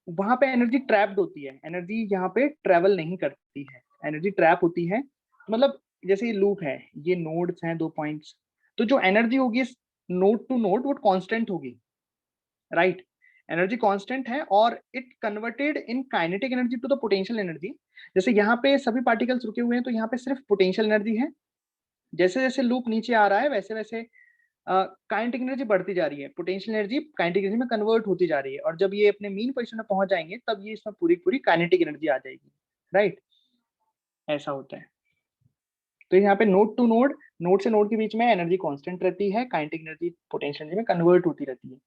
वहां पे एनर्जी ट्रैप्ड होती है, एनर्जी यहाँ पे ट्रेवल नहीं करती है, एनर्जी ट्रैप होती है। मतलब जैसे ये लूप है, ये नोड्स हैं, दो पॉइंट्स, तो जो एनर्जी होगी नोड टू नोड वो कांस्टेंट होगी, राइट, एनर्जी कांस्टेंट है, और it converted in kinetic energy to the potential energy. जैसे यहाँ पे सभी पार्टिकल्स रुके हुए हैं तो यहाँ पे सिर्फ पोटेंशियल एनर्जी है, जैसे जैसे लूप नीचे आ रहा है वैसे वैसे काइनेटिक एनर्जी बढ़ती जा रही है, पोटेंशियल एनर्जी काइनेटिक एनर्जी में कन्वर्ट होती जा रही है, और जब ये अपने मीन पोजीशन में पहुंच जाएंगे तब ये इसमें पूरी पूरी काइनेटिक एनर्जी आ जाएगी, राइट, ऐसा होता है। तो यहाँ पे नोड टू नोड, नोड से नोड के बीच में एनर्जी कांस्टेंट रहती है, काइनेटिक एनर्जी पोटेंशियल एनर्जी में कन्वर्ट होती रहती है,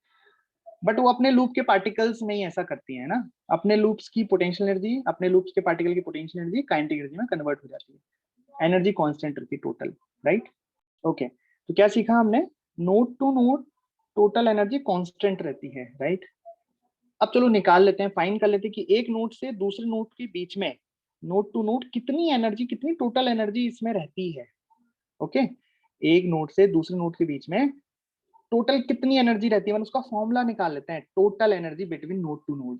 बट वो अपने लूप के पार्टिकल्स में ही ऐसा करती है ना, अपने लूप्स की पोटेंशियल एनर्जी, अपने लूप्स के पार्टिकल की पोटेंशियल एनर्जी काइनेटिक एनर्जी में कन्वर्ट हो जाती है, एनर्जी कांस्टेंट रहती है टोटल, राइट। ओके, तो क्या सीखा हमने? Node to node total energy constant रहती है, राइट। अब चलो निकाल लेते हैं, फाइन कर लेते हैं कि एक नोड से दूसरे नोड के बीच में, नोड टू नोड कितनी एनर्जी, कितनी टोटल एनर्जी इसमें रहती है। ओके, एक नोड से दूसरे नोड के बीच में टोटल कितनी एनर्जी रहती है, मतलब उसका फॉर्मूला निकाल लेते हैं, total energy between node to node.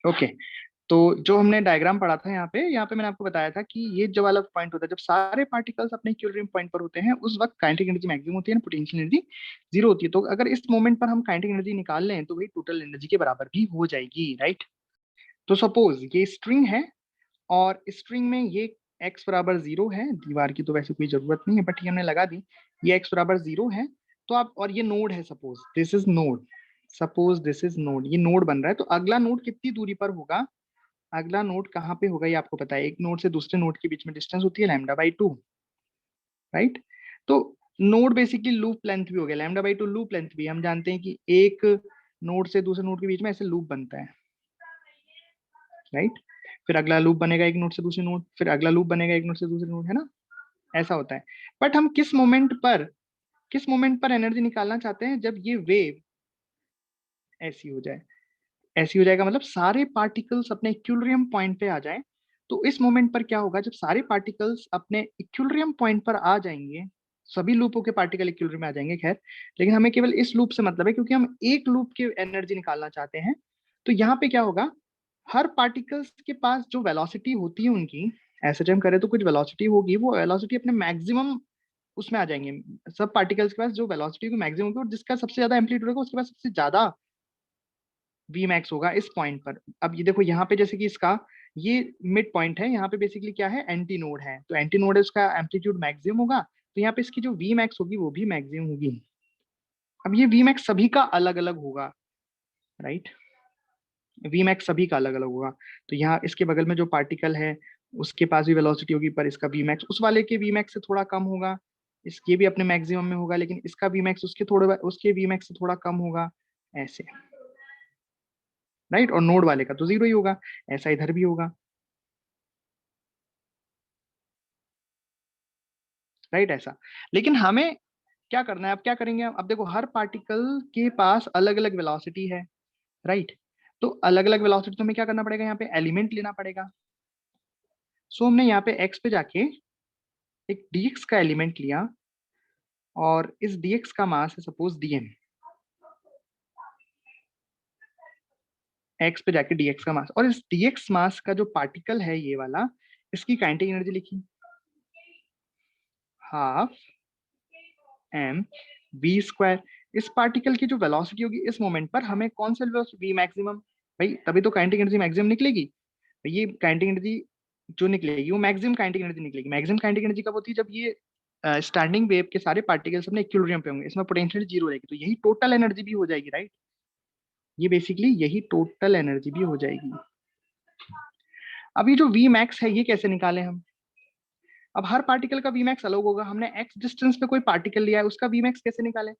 Okay, तो जो हमने डायग्राम पढ़ा था यहाँ पे मैंने आपको बताया था कि ये जो वाला पॉइंट होता है, जब सारे पार्टिकल्स अपने इक्विलिब्रियम पॉइंट पर होते हैं उस वक्त काइनेटिक एनर्जी मैक्सिमम होती है, पोटेंशियल एनर्जी जीरो होती है। तो अगर इस मोमेंट पर हम काइनेटिक एनर्जी निकाल लें तो वही टोटल एनर्जी के बराबर भी हो जाएगी, राइट। तो सपोज ये स्ट्रिंग है, और स्ट्रिंग में ये x बराबर 0 है, दीवार की तो वैसे कोई जरूरत नहीं है बट ये हमने लगा दी, ये x बराबर 0 है। तो आप, और ये नोड है, suppose this is node, suppose this is node, ये नोड बन रहा है, तो अगला नोड कितनी दूरी पर होगा, अगला नोड कहाँ पे होगा ये आपको पता है, एक नोड से दूसरे नोड के बीच में डिस्टेंस होती है λ/2, राइट। तो नोड बेसिकली लूप लेंथ भी हो गया, λ/2 लूप लेंथ भी, हम जानते हैं कि एक नोड से दूसरे नोड के बीच में ऐसे लूप बनता है, राइट। फिर अगला लूप बनेगा एक नोड से दूसरे नोड, फिर अगला लूप बनेगा एक नोड से दूसरे नोड, है ना, ऐसा होता है। बट हम किस मोमेंट पर एनर्जी निकालना चाहते हैं, जब ये वेव ऐसी हो जाए, ऐसी हो जाएगा मतलब सारे पार्टिकल्स अपने इक्विलिब्रियम पॉइंट पे आ जाएं। तो इस मोमेंट पर क्या होगा, जब सारे पार्टिकल्स अपने इक्विलिब्रियम पॉइंट पर आ जाएंगे, सभी लूपों के पार्टिकल इक्विलिब्रियम में आ जाएंगे खैर, लेकिन हमें केवल इस लूप से मतलब है क्योंकि हम एक लूप की एनर्जी निकालना चाहते हैं। तो यहाँ पे क्या होगा, हर पार्टिकल्स के पास जो वेलोसिटी होती है उनकी, ऐसे हम करें तो कुछ वेलोसिटी होगी, वो वेलोसिटी अपने मैक्सिमम उसमें आ जाएंगे। सब पार्टिकल्स के पास जो वेलोसिटी की मैक्सिमम होगी और जिसका सबसे ज्यादा एम्पलीट्यूड होगा उसके पास सबसे ज्यादा वी मैक्स होगा इस पॉइंट पर। अब ये देखो यहाँ पे जैसे कि इसका ये मिड पॉइंट है, यहाँ पे बेसिकली क्या है, एंटी नोड है, तो एंटी नोड है उसका एम्पलीट्यूड मैक्सिमम होगा, तो यहाँ पे इसकी जो वी मैक्स होगी वो भी मैक्सिमम होगी। अब ये वी मैक्स सभी का अलग अलग होगा, राइट, वी मैक्स सभी का अलग अलग होगा। तो यहाँ इसके बगल में जो पार्टिकल है उसके पास भी वेलोसिटी होगी, पर इसका वी मैक्स उस वाले के वी मैक्स से थोड़ा कम होगा, इसके भी अपने मैक्सिमम में होगा, लेकिन इसका वी मैक्स उसके वी मैक्स से थोड़ा कम होगा, ऐसे, राइट। और नोड वाले का तो जीरो ही होगा, ऐसा इधर भी होगा, राइट, ऐसा। लेकिन हमें क्या करना है, अब क्या करेंगे, अब देखो हर पार्टिकल के पास अलग अलग वेलोसिटी है, राइट। तो अलग अलग वेलोसिटी तो हमें क्या करना पड़ेगा, यहाँ पे एलिमेंट लेना पड़ेगा। सो हमने यहाँ पे एक्स पे जाके एक dx का एलिमेंट लिया, और इस dx का मास है सपोज dm, x पे जाके dx का मास, और इस dx मास का जो पार्टिकल है ये वाला, इसकी काइनेटिक एनर्जी लिखी हाफ m v स्क्वायर। इस पार्टिकल की जो वेलोसिटी होगी इस मोमेंट पर, हमें कौन सा v मैक्सिमम, भाई तभी तो काइनेटिक एनर्जी मैक्सिमम निकलेगी। ये काइनेटिक एनर्जी जो निकलेगी वो मैक्सिमम काइनेटिक एनर्जी निकलेगी। मैक्सिमम काइनेटिक एनर्जी कब होती है, जब ये स्टैंडिंग वेव के सारे पार्टिकल्स अपने इक्विलिब्रियम पे होंगे, इसमें पोटेंशियल जीरो रहेगी, तो यही टोटल एनर्जी भी हो जाएगी, राइट। ये बेसिकली यही टोटल एनर्जी भी हो जाएगी। अब ये जो वी मैक्स है ये कैसे निकालें हम, अब हर पार्टिकल का वी मैक्स अलग होगा, हमने एक्स डिस्टेंस पे कोई पार्टिकल लिया है उसका वी मैक्स कैसे निकालें।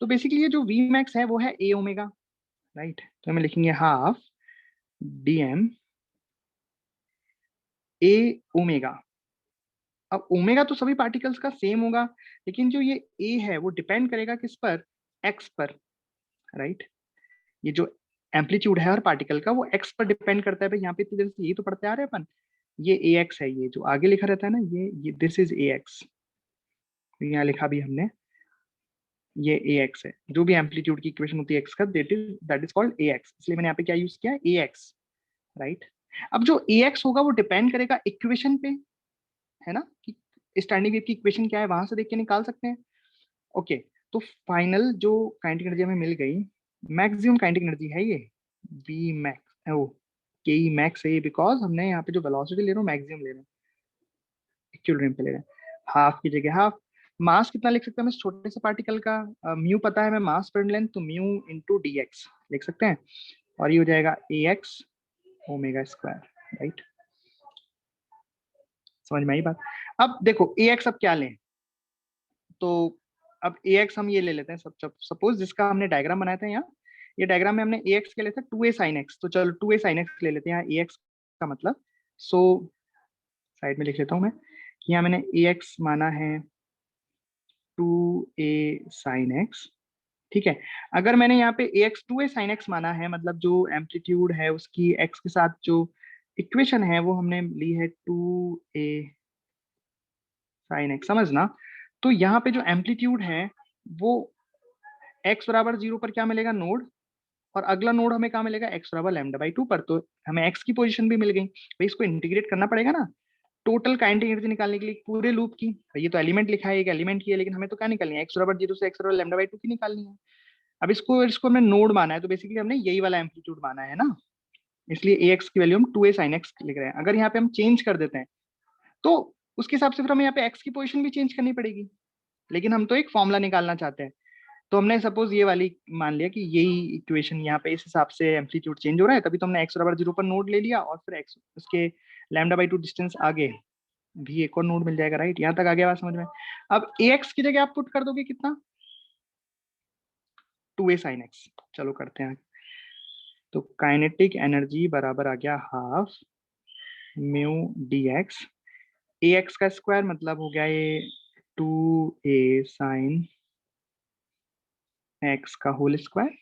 तो बेसिकली ये जो वी मैक्स है वो है ए ओमेगा, राइट। तो हमें लिखेंगे half D M A omega. अब ओमेगा तो सभी पार्टिकल्स का सेम होगा, लेकिन जो ये ए है वो डिपेंड करेगा किस पर, एक्स पर, राइट। ये जो एम्पलीट्यूड है हर पार्टिकल का वो एक्स पर डिपेंड करता है। भाई यहाँ पे इतनी देर से यही तो पढ़ते आ रहे हैं अपन, ये ए एक्स है, ये जो आगे लिखा रहता है ना, ये दिस इज ए एक्स, यहाँ लिखा भी हमने, ये ए एक्स है, जो भी एम्पलीट्यूड की इक्वेशन होती है एक्स का, that is called a x, इसलिए मैंने यहाँ पे क्या यूज किया, ए एक्स, राइट। अब जो ए एक्स होगा वो डिपेंड करेगा इक्वेशन पे, है ना, कि स्टैंडिंग वेव की इक्वेशन क्या है वहां से देख के निकाल सकते हैं। ओके, तो फाइनल जो काइनेटिक एनर्जी हमें मिल गई, मैक्सिमम काइनेटिक एनर्जी है ये वी मैक्स, ओ के ई मैक्स है ये, बिकॉज हमने यहाँ पे जो वेलोसिटी ले रहे हो मैक्सिमम ले रहे हैं, इक्विलिब्रियम पे ले रहे हैं। हाफ की जगह हाफ, मास कितना लिख सकते हैं हम इस छोटे से पार्टिकल का, म्यू पता है हमें मास पर लेंथ, तो म्यू इंटू डी एक्स लिख सकते हैं, और ये हो जाएगा ए एक्स ओमेगा स्क्वायर, राइट। समझ में आई बात। अब देखो ए एक्स अब क्या लें, तो अब ए एक्स हम ये ले लेते हैं, सब सपोज जिसका हमने डायग्राम बनाया था यहाँ, ये डायग्राम में हमने ए एक्स के लिए था 2a sin x, तो चलो 2a sin x ले लेते हैं यहाँ, ए एक्स का मतलब, सो साइड में लिख लेता हूँ मैं कि यहाँ मैंने ए एक्स माना है 2a sin x, ठीक है। अगर मैंने यहाँ पे ए एक्स 2a sin x माना है, मतलब जो एम्पलीट्यूड है उसकी x के साथ जो इक्वेशन है वो हमने ली है 2a sin x, समझना। तो यहाँ पे जो एम्पलीट्यूड है वो x बराबर 0 पर क्या मिलेगा, नोड, और अगला नोड हमें कहाँ मिलेगा, x बराबर लैम्डा बाई 2 पर, तो हमें x की पोजीशन भी मिल गई। भाई इसको इंटीग्रेट करना पड़ेगा ना टोटल काइनेटिक एनर्जी निकालने के लिए पूरे लूप की। ये तो एलिमेंट लिखा है, एक एलिमेंट की है, लेकिन हमें तो क्या निकालनी है, x बराबर 0 से x बराबर लैम्डा बाई 2 की निकालनी है। अब इसको इसको हमने नोड माना है, तो बेसिकली हमने यही वाला एम्पलीट्यूड माना है ना, इसलिए ए एक्स की वैल्यू हम 2a sin x लिख रहे हैं। अगर यहाँ पे हम चेंज कर देते हैं तो उसके हिसाब से फिर हमें यहाँ पे x की पोजीशन भी चेंज करनी पड़ेगी, लेकिन हम तो एक फॉर्मूला निकालना चाहते हैं। तो हमने सपोज ये वाली मान लिया कि यही इक्वेशन यहाँ पे इस हिसाब से एम्पलीट्यूड चेंज हो रहा है, तभी तो हमने एक्स बराबर 0 पर नोड ले लिया, और फिर एक्स उसके लैम्डा बाई 2 डिस्टेंस आगे भी एक और नोड मिल जाएगा, राइट। यहाँ तक आ गया बात समझ में। अब ए एक्स की जगह आप पुट कर दोगे कितना, 2a sin x, चलो करते हैं। तो काइनेटिक एनर्जी बराबर आ गया हाफ म्यू डी एक्स, ए एक्स का स्क्वायर मतलब हो गया ये 2a sin x का होल स्क्वायर,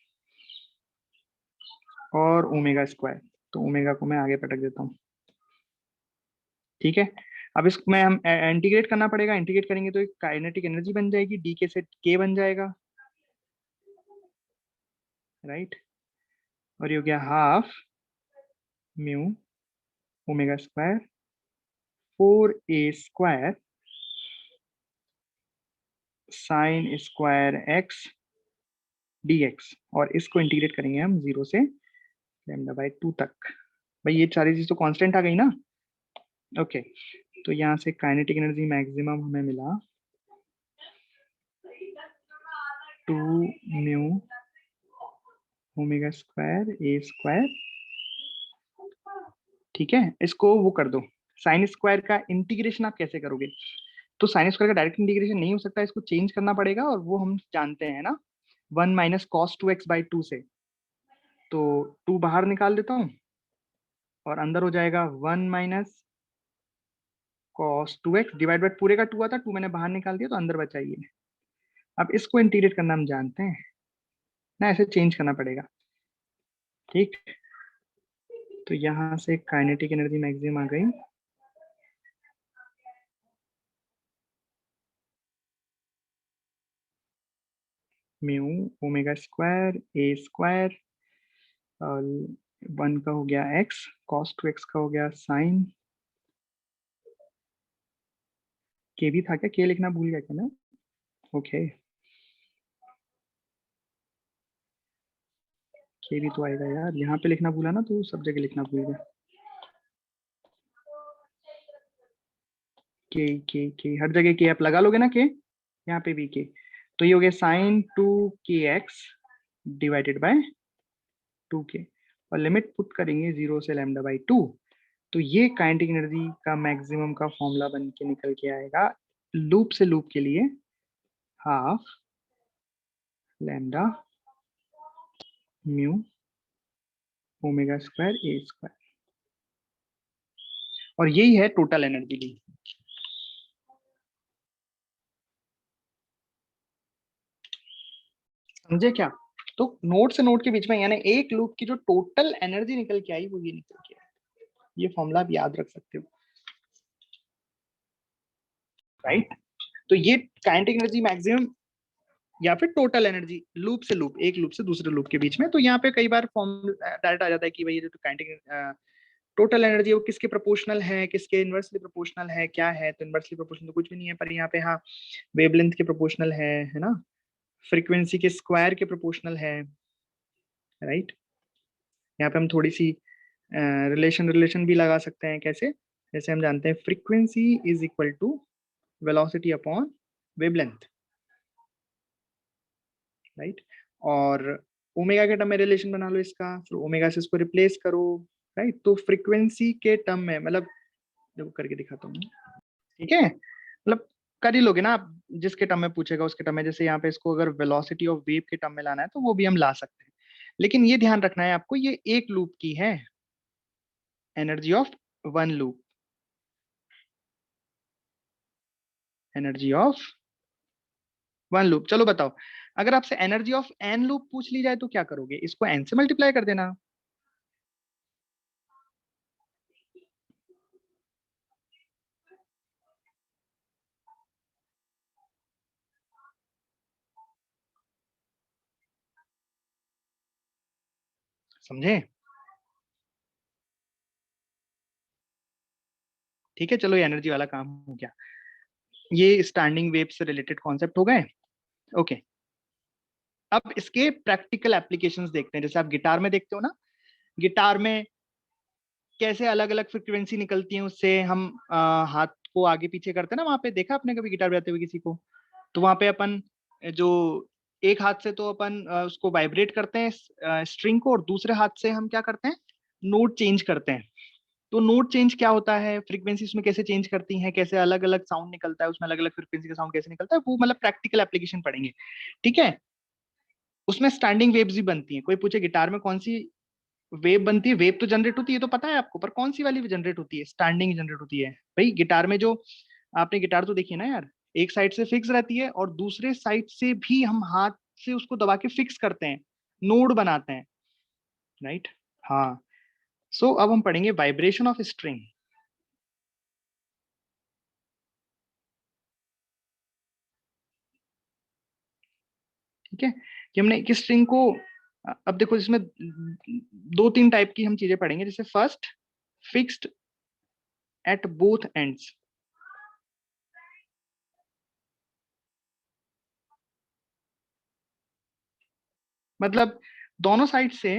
और ओमेगा स्क्वायर, तो ओमेगा को मैं आगे पटक देता हूँ, ठीक है। अब इसको मैं हम इंटीग्रेट करना पड़ेगा, इंटीग्रेट करेंगे तो एक काइनेटिक एनर्जी बन जाएगी, डी के से के बन जाएगा, राइट। और ये हो गया half mu omega square 4a² sine square x dx, और इसको इंटीग्रेट करेंगे हम 0 से λ/2 तक। भाई ये सारी चीज तो कांस्टेंट आ गई ना। ओके, तो यहाँ से काइनेटिक एनर्जी मैक्सिमम हमें मिला 2 म्यू ओमेगा स्क्वायर a²। ठीक है, इसको वो कर दो, साइन स्क्वायर का इंटीग्रेशन आप कैसे करोगे? तो साइन स्क्वायर का डायरेक्ट इंटीग्रेशन नहीं हो सकता, इसको चेंज करना पड़ेगा, और वो हम जानते हैं ना 1 माइनस कॉस 2x/2 से। तो 2 बाहर निकाल देता हूँ और अंदर हो जाएगा 1 minus cos 2x divide by पूरे का 2 आता, 2 मैंने बाहर निकाल दिया तो अंदर बचा ये। अब इसको इंटीग्रेट करना हम जानते हैं ना, ऐसे चेंज करना पड़ेगा। ठीक, तो यहाँ से काइनेटिक एनर्जी मैक्सिमम आ गई म्यू ओमेगा स्क्वायर a², 1 का हो गया x, cos 2x का हो गया साइन, के भी था क्या? के लिखना भूल गया क्या मैं? ओके, के भी तो आएगा यार, यहाँ पे लिखना भूला ना, तो सब जगह लिखना भूल गया। के हर जगह के आप लगा लोगे ना, के यहाँ पे भी के, तो ये हो गया sign 2kx divided by 2k, और लिमिट पुट करेंगे 0 से λ/2, तो ये काइनेटिक एनर्जी का मैक्सिमम का फॉर्मूला बन के निकल के आएगा लूप से लूप के लिए, half lambda mu omega square a², और यही है टोटल एनर्जी भी। समझे क्या? तो नोड से नोड के बीच में यानी एक लूप की जो टोटल एनर्जी निकल के आई वो ये निकल के आई। ये फॉर्मूला आप याद रख सकते हो, राइट। तो ये काइनेटिक एनर्जी मैक्सिमम या फिर टोटल एनर्जी लूप से लूप, एक लूप से दूसरे लूप के बीच में। तो यहाँ पे कई बार फॉर्म डायरेक्ट आ जाता है कि भाई ये जो काइनेटिक टोटल एनर्जी वो किसके प्रोपोर्शनल है, किसके इनवर्सली प्रोपोर्शनल है, क्या है? तो इनवर्सली प्रोपोर्शनल तो कुछ भी नहीं है, पर यहाँ पे हाँ वेवलेंथ के प्रोपोर्शनल है ना, फ्रीक्वेंसी के स्क्वायर के प्रोपोर्शनल है, राइट। यहाँ पे हम थोड़ी सी रिलेशन भी लगा सकते हैं, कैसे? जैसे हम जानते हैं frequency is equal to velocity upon wavelength, right. और ओमेगा के टर्म में रिलेशन बना लो इसका, फिर ओमेगा से इसको रिप्लेस करो, राइट। तो फ्रीक्वेंसी के टर्म में, मतलब देखो करके दिखाता हूँ, ठीक है, मतलब कर ही लोगे ना आप, जिसके टर्म में पूछेगा उसके टर्म में। जैसे यहाँ पे इसको अगर वेलोसिटी ऑफ वेव के टर्म में लाना है तो वो भी हम ला सकते हैं, लेकिन ये ध्यान रखना है आपको, ये एक लूप की है energy of one loop, energy of one loop. चलो बताओ, अगर आपसे एनर्जी ऑफ एन लूप पूछ ली जाए तो क्या करोगे? इसको एन से मल्टीप्लाई कर देना। समझे? ठीक है, चलो ये एनर्जी वाला काम हो गया, ये स्टैंडिंग वेव से रिलेटेड कॉन्सेप्ट हो गए। ओके, अब इसके प्रैक्टिकल एप्लीकेशंस देखते हैं। जैसे आप गिटार में देखते हो ना, गिटार में कैसे अलग अलग फ्रिक्वेंसी निकलती है, उससे हम हाथ को आगे पीछे करते हैं ना, वहां पे देखा आपने कभी गिटार बजाते हुए किसी को? तो वहां पे अपन जो एक हाथ से तो अपन उसको वाइब्रेट करते हैं स्ट्रिंग को, और दूसरे हाथ से हम क्या करते हैं, नोट चेंज करते हैं। तो नोट चेंज क्या होता है, फ्रीक्वेंसी उसमें कैसे चेंज करती हैं, कैसे अलग अलग साउंड निकलता है उसमें, अलग अलग फ्रीक्वेंसी का साउंड कैसे निकलता है, वो मतलब प्रैक्टिकल एप्लीकेशन पढ़ेंगे, ठीक है। उसमें स्टैंडिंग वेव्स भी बनती हैं। कोई पूछे गिटार में कौन सी वेव बनती है, वेव तो जनरेट होती है तो पता है आपको, पर कौन सी वाली जनरेट होती है? स्टैंडिंग जनरेट होती है। भाई गिटार में जो आपने गिटार तो देखी है ना यार, एक साइड से फिक्स रहती है और दूसरे साइड से भी हम हाथ से उसको दबा के फिक्स करते हैं, नोड बनाते हैं, राइट। हाँ, सो अब हम पढ़ेंगे वाइब्रेशन ऑफ स्ट्रिंग। ठीक है, कि हमने एक स्ट्रिंग को, अब देखो इसमें दो तीन टाइप की हम चीजें पढ़ेंगे, जैसे first fixed at both ends. मतलब दोनों साइड से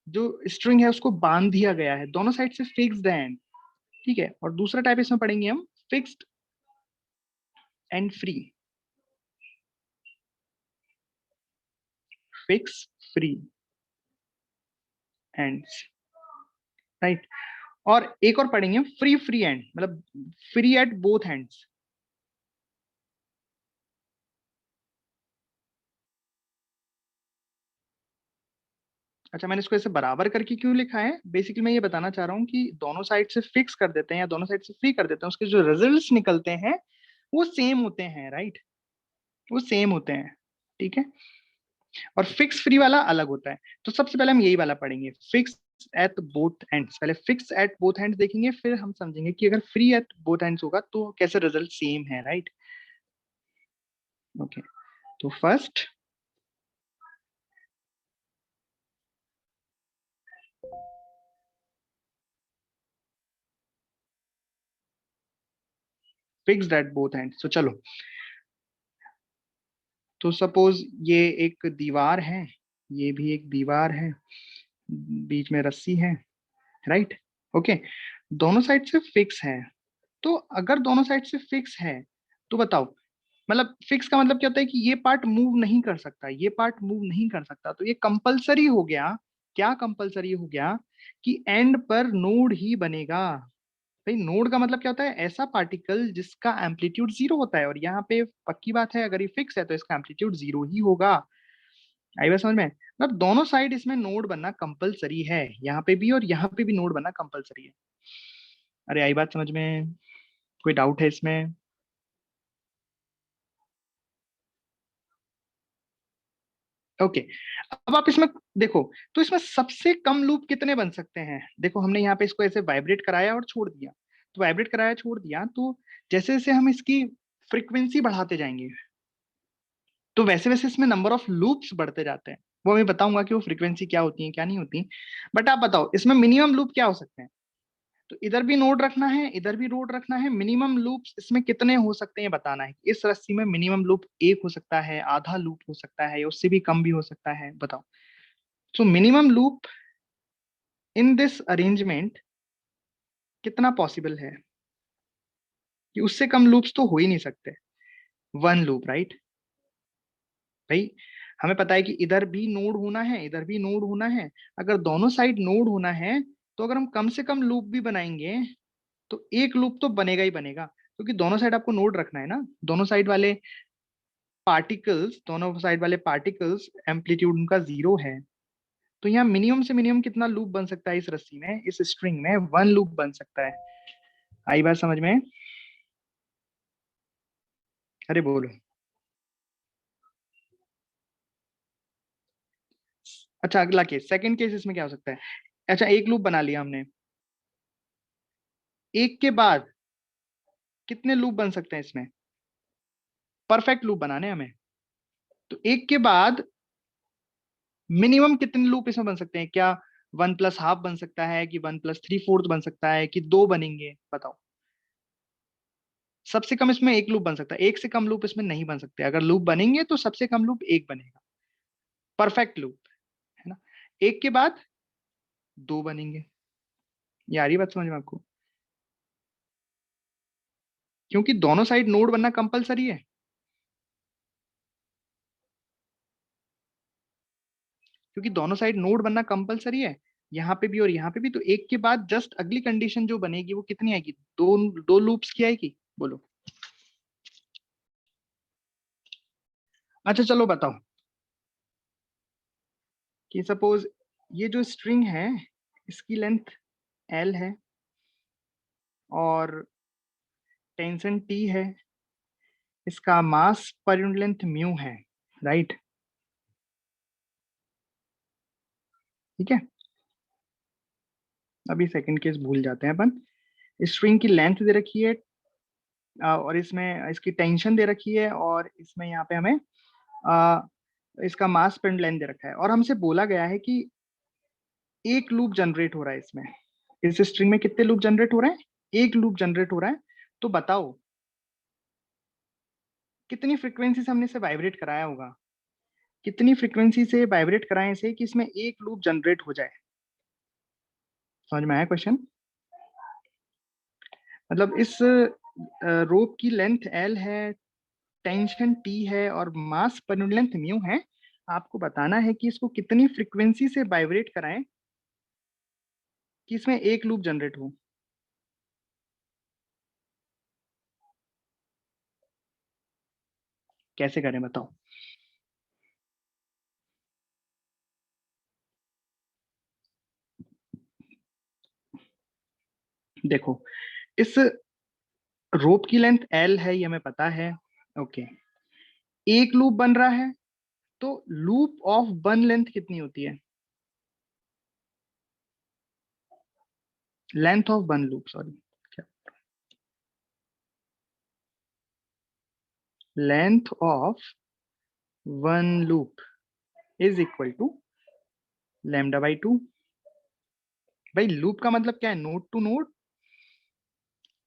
जो स्ट्रिंग है उसको बांध दिया गया है, दोनों साइड से फिक्स्ड एंड। ठीक है, और दूसरा टाइप इसमें पढ़ेंगे हम fixed and free. Fix free ends, right. और एक और पढ़ेंगे फ्री फ्री एंड, मतलब फ्री एट बोथ एंड्स। अच्छा, मैंने इसको ऐसे बराबर करके क्यों लिखा है, बेसिकली मैं ये बताना चाह रहा हूँ कि दोनों साइड से फिक्स कर देते हैं या दोनों साइड से फ्री कर देते हैं, उसके जो रिजल्ट्स निकलते हैं वो सेम होते हैं, राइट, वो सेम होते हैं। ठीक है, और फिक्स फ्री वाला अलग होता है। तो सबसे पहले हम यही वाला पढ़ेंगे, फिक्स एट बोथ एंड्स। पहले फिक्स एट बोथ एंड्स देखेंगे, फिर हम समझेंगे कि अगर फ्री एट बोथ एंड्स होगा तो कैसे रिजल्ट सेम है, राइट। ओके, तो first fixed at both ends. तो चलो, तो सपोज ये एक दीवार है, ये भी एक दीवार है, बीच में रस्सी है, राइट। ओके, दोनों साइड से फिक्स है। तो अगर दोनों साइड से फिक्स है तो बताओ, मतलब फिक्स का मतलब क्या होता है कि ये पार्ट मूव नहीं कर सकता, ये पार्ट मूव नहीं कर सकता, तो ये कंपलसरी हो गया। क्या कंपलसरी हो गया कि एंड पर नोड ही बनेगा। भाई नोड का मतलब क्या होता है, ऐसा पार्टिकल जिसका एम्पलीट्यूड जीरो होता है, और यहाँ पे पक्की बात है अगर ये फिक्स है तो इसका एम्पलीट्यूड जीरो ही होगा। आई बात समझ में, मतलब दोनों साइड इसमें नोड बनना कंपलसरी है, यहाँ पे भी और यहाँ पे भी नोड बनना कंपलसरी है। अरे आई बात समझ में, कोई डाउट है इसमें? ओके, अब आप इसमें देखो, तो इसमें सबसे कम लूप कितने बन सकते हैं। देखो हमने यहाँ पे इसको ऐसे वाइब्रेट कराया और छोड़ दिया, तो वाइब्रेट कराया छोड़ दिया, तो जैसे जैसे हम इसकी फ्रीक्वेंसी बढ़ाते जाएंगे तो वैसे वैसे इसमें नंबर ऑफ लूप्स बढ़ते जाते हैं। वो मैं बताऊंगा कि वो फ्रीक्वेंसी क्या होती है क्या नहीं होती। बट आप बताओ इसमें मिनिमम लूप क्या हो सकते हैं। तो इधर भी नोड रखना है, इधर भी नोड रखना है, मिनिमम लूप्स इसमें कितने हो सकते हैं बताना है। इस रस्सी में मिनिमम लूप एक हो सकता है, आधा लूप हो सकता है, या उससे भी कम भी हो सकता है, बताओ। So minimum loop in this arrangement कितना पॉसिबल है, कि उससे कम लूप्स तो हो ही नहीं सकते। One loop, right. भाई हमें पता है कि इधर भी नोड होना है, इधर भी नोड होना है। अगर दोनों साइड नोड होना है तो अगर हम कम से कम लूप भी बनाएंगे तो एक लूप तो बनेगा ही बनेगा, क्योंकि दोनों साइड आपको नोड रखना है ना। दोनों साइड वाले पार्टिकल्स एम्पलीट्यूड उनका जीरो है। तो यहाँ मिनिमम से मिनिमम कितना लूप बन सकता है इस रस्सी में, इस स्ट्रिंग में वन लूप बन सकता है। आई बात समझ में? अरे बोलो। अच्छा, अगला केस, सेकंड केस इसमें क्या हो सकता है। अच्छा, एक लूप बना लिया हमने, एक के बाद कितने लूप बन सकते हैं इसमें, परफेक्ट लूप बनाने हैं हमें। तो एक के बाद मिनिमम कितने लूप इसमें बन सकते हैं, क्या वन प्लस हाफ बन सकता है, कि वन प्लस थ्री फोर्थ बन सकता है, कि दो बनेंगे, बताओ। सबसे कम इसमें एक लूप बन सकता है, एक से कम लूप इसमें नहीं बन सकते। अगर लूप बनेंगे तो सबसे कम लूप एक बनेगा, परफेक्ट लूप, है ना। एक के बाद दो बनेंगे। ये आ रही बात समझ में आपको? क्योंकि दोनों साइड नोड बनना कंपलसरी है, क्योंकि दोनों साइड नोड बनना कंपलसरी है, यहाँ पे भी और यहाँ पे भी। तो एक के बाद जस्ट अगली कंडीशन जो बनेगी वो कितनी आएगी, दो, दो लूप्स की आएगी, बोलो। अच्छा चलो बताओ, कि सपोज ये जो स्ट्रिंग है इसकी लेंथ एल है और टेंशन टी है, इसका मास पर यूनिट लेंथ म्यू है, राइट। ठीक है, अभी सेकंड केस भूल जाते हैं अपन। स्ट्रिंग की लेंथ दे रखी है, और इसमें इसकी टेंशन दे रखी है, और इसमें यहाँ पे हमें इसका मास पर लेंथ दे रखा है और हमसे बोला गया है कि एक लूप जनरेट हो रहा है इसमें, इस स्ट्रिंग में कितने लूप जनरेट हो रहे हैं, एक लूप जनरेट हो रहा है। तो बताओ कितनी फ्रीक्वेंसी से हमने इसे वाइब्रेट कराया होगा, कितनी फ्रीक्वेंसी से वाइब्रेट कराएं इसे कि इसमें एक लूप जनरेट हो जाए। समझ में आया क्वेश्चन? मतलब इस रोप की लेंथ एल है, टेंशन टी है और मास पर लेंथ म्यू है। आपको बताना है कि इसको कितनी फ्रीक्वेंसी से वाइब्रेट कराएं कि इसमें एक लूप जनरेट हो। कैसे करें बताओ? देखो, इस रोप की लेंथ एल है, ये हमें पता है। ओके, एक लूप बन रहा है तो लूप ऑफ वन लेंथ कितनी होती है? Length of one loop, sorry, length of one loop is equal to lambda by two. भाई लूप का मतलब क्या है? Node to node,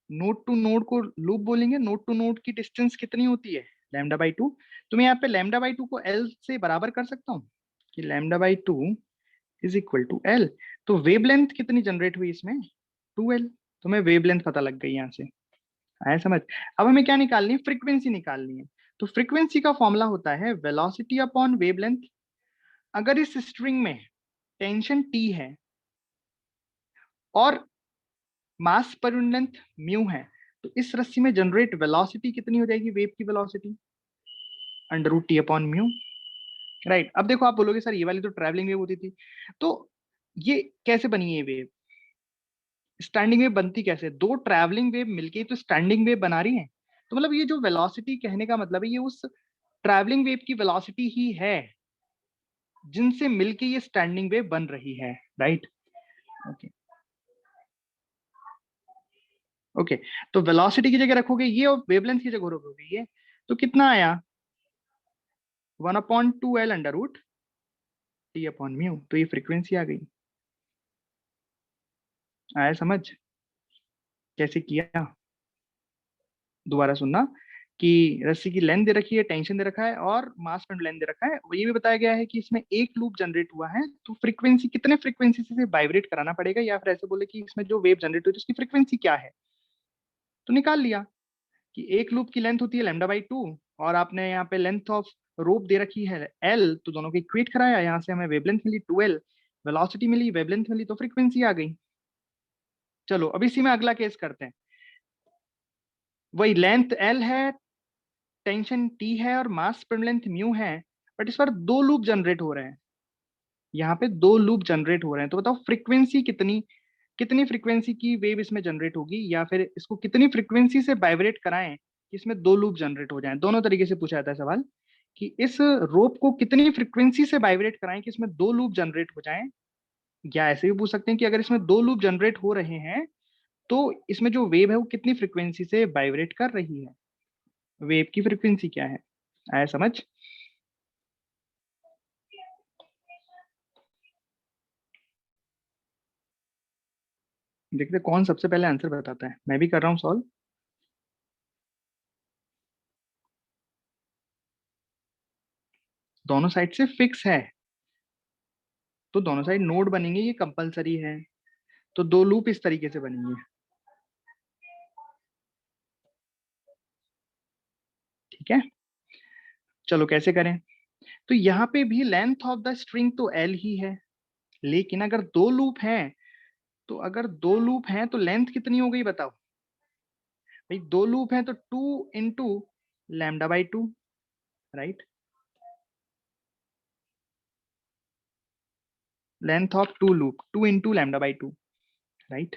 node to node को लूप बोलेंगे। नोड टू नोड की डिस्टेंस कितनी होती है? Lambda by two. तो मैं यहाँ पे लैम्डा बाई टू को एल से बराबर कर सकता हूँ कि lambda by two is equal to L. तो वेवलेंथ कितनी जनरेट हुई इसमें? 2L। तो मैं वेवलेंथ पता लग गई यहाँ से। आया समझ? अब हमें क्या निकालनी है? फ्रीक्वेंसी निकालनी है। तो फ्रीक्वेंसी का फॉर्मूला होता है वेलोसिटी अपॉन वेवलेंथ। अगर इस स्ट्रिंग में टेंशन टी है और मास पर लेंथ म्यू है, तो इस रस्सी में जनरेट वेलोसिटी कितनी हो जाएगी? वेव की velocity under root T upon mu. Right. अब देखो, आप बोलोगे सर ये वाली तो ट्रैवलिंग वेव होती थी, तो ये कैसे बनी है वेव? स्टैंडिंग वेव बनती कैसे? दो ट्रैवलिंग वेव मिलके तो स्टैंडिंग वेव बना रही है। तो मतलब ये जो वेलोसिटी कहने का मतलब है, ये उस ट्रैवलिंग वेव की वेलोसिटी ही है जिनसे मिलके ये स्टैंडिंग वेव बन रही है। राइट। Okay okay. तो वेलोसिटी की जगह रखोगे ये और वेवलेंथ की जगह रखोगे ये, तो कितना आया? 1/2L under root T upon mu. तो ये फ्रीक्वेंसी आ गई। आया समझ कैसे किया? दोबारा सुनना कि रस्सी की लेंथ दे रखी है, टेंशन दे रखा है और मास पर लेंथ दे रखा है। ये भी बताया गया है कि इसमें एक लूप जनरेट हुआ है, तो फ्रीक्वेंसी कितने फ्रीक्वेंसी से वाइब्रेट कराना पड़ेगा, या फिर ऐसे बोले कि इसमें जो वेव जनरेट हुई उसकी फ्रीक्वेंसी क्या है। तो निकाल लिया कि एक लूप की लेंथ होती है लैम्डा बाई टू, और आपने यहाँ पे लेंथ ऑफ रोप दे रखी है एल, तो दोनों को इक्वेट कराया, यहाँ से हमें वेवलेंथ मिली 2L, वेलोसिटी मिली, वेवलेंथ मिली, तो फ्रीक्वेंसी आ गई। चलो अब इसी में अगला केस करते हैं। वही लेंथ एल है, टेंशन टी है और मास पर लेंथ म्यू है, बट इस पर दो लूप जनरेट हो रहे हैं। यहाँ पे दो लूप जनरेट हो रहे हैं, तो बताओ फ्रीक्वेंसी कितनी, कितनी फ्रीक्वेंसी की वेव इसमें जनरेट होगी, या फिर इसको कितनी फ्रीक्वेंसी से वाइब्रेट कराएं कि इसमें दो लूप जनरेट हो जाएं। दोनों तरीके से पूछा जाता है सवाल कि इस रोप को कितनी फ्रीक्वेंसी से वाइब्रेट कराएं कि इसमें दो लूप जनरेट हो जाएं। या ऐसे भी पूछ सकते हैं कि अगर इसमें दो लूप जनरेट हो रहे हैं तो इसमें जो वेव है वो कितनी फ्रीक्वेंसी से वाइब्रेट कर रही है, वेव की फ्रीक्वेंसी क्या है। आया समझ? देखते कौन सबसे पहले आंसर बताता है। मैं भी कर रहा हूँ सॉल्व। दोनों साइड से फिक्स है तो दोनों साइड नोड बनेंगे, ये कंपलसरी है। तो दो लूप इस तरीके से बनेंगे। ठीक है, चलो कैसे करें। तो यहाँ पे भी लेंथ ऑफ द स्ट्रिंग तो एल ही है, लेकिन अगर दो लूप हैं, तो अगर दो लूप हैं तो लेंथ कितनी हो गई बताओ? भाई दो लूप हैं तो 2 × lambda by two. Right. Length of two loop 2 × lambda by two. Right.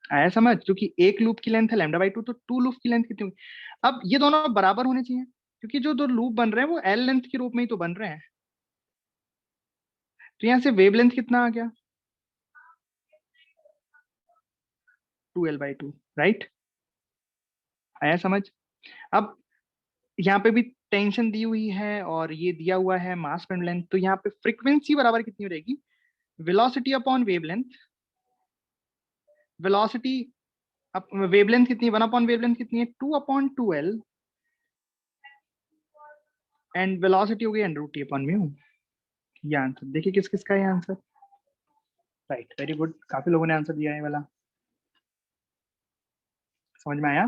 आया समझ? क्योंकि एक लूप की लेंथ है लैम्डा बाई टू, तो टू लूप की लेंथ कितनी होगी? अब ये दोनों बराबर होने चाहिए, क्योंकि जो दो लूप बन रहे हैं वो एल लेंथ के रूप में ही तो बन रहे हैं। तो यहाँ से वेव लेंथ कितना आ गया? 2L by two. राइट। आया समझ? अब यहाँ पे भी टेंशन दी हुई है और ये दिया हुआ है मास पर लेंथ, तो यहाँ पे फ्रीक्वेंसी बराबर कितनी रहेगी, velocity upon wavelength, velocity wavelength कितनी है, 1 अपॉन वेवलेंथ कितनी है, 2/2L, एंड वेलोसिटी हो गई √T अपॉन म्यू। ये आंसर देखिए किस किस का है आंसर। राइट, वेरी गुड, काफी लोगों ने आंसर दिया है वाला, समझ में आया।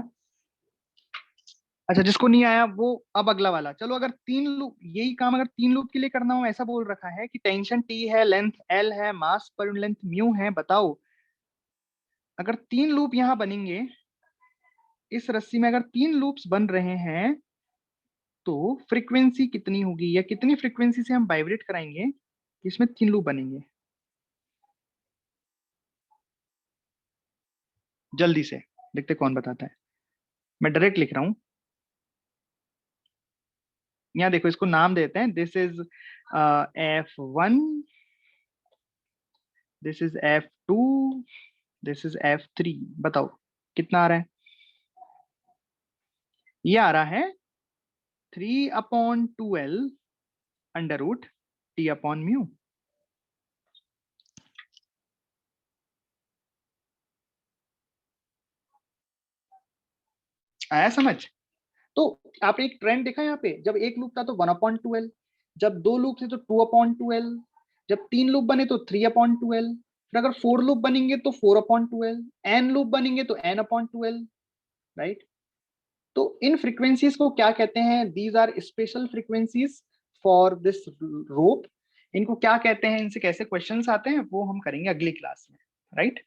अच्छा, जिसको नहीं आया वो अब अगला वाला। चलो, अगर 3 लूप, यही काम अगर 3 लूप के लिए करना हो, ऐसा बोल रखा है कि टेंशन T है, लेंथ L है, मास पर लेंथ म्यू है, बताओ अगर 3 लूप यहाँ बनेंगे, इस रस्सी में अगर 3 लूप्स बन रहे हैं तो फ्रीक्वेंसी कितनी होगी, या कितनी फ्रीक्वेंसी से हम वाइब्रेट कराएंगे इसमें 3 लूप बनेंगे। जल्दी से देखते कौन बताता है। मैं डायरेक्ट लिख रहा हूं, यहाँ देखो, इसको नाम देते हैं, this is F1, this is F2, this is F3। बताओ कितना आ रहा है, ये आ रहा है 3/2L √T अपॉन म्यू। आया समझ। तो आपने एक ट्रेंड देखा यहाँ पे, जब एक लूप था तो 1/2L, जब 2 लूप थे तो 2/2L, जब 3 लूप बने तो 3/2L, फिर अगर 4 लूप बनेंगे तो 4/2L, n लूप बनेंगे तो n/2L, राइट। तो इन फ्रीक्वेंसीज को क्या कहते हैं, these are special frequencies for this rope. इनको क्या कहते हैं, इनसे कैसे क्वेश्चंस आते हैं वो हम करेंगे अगली क्लास में, राइट।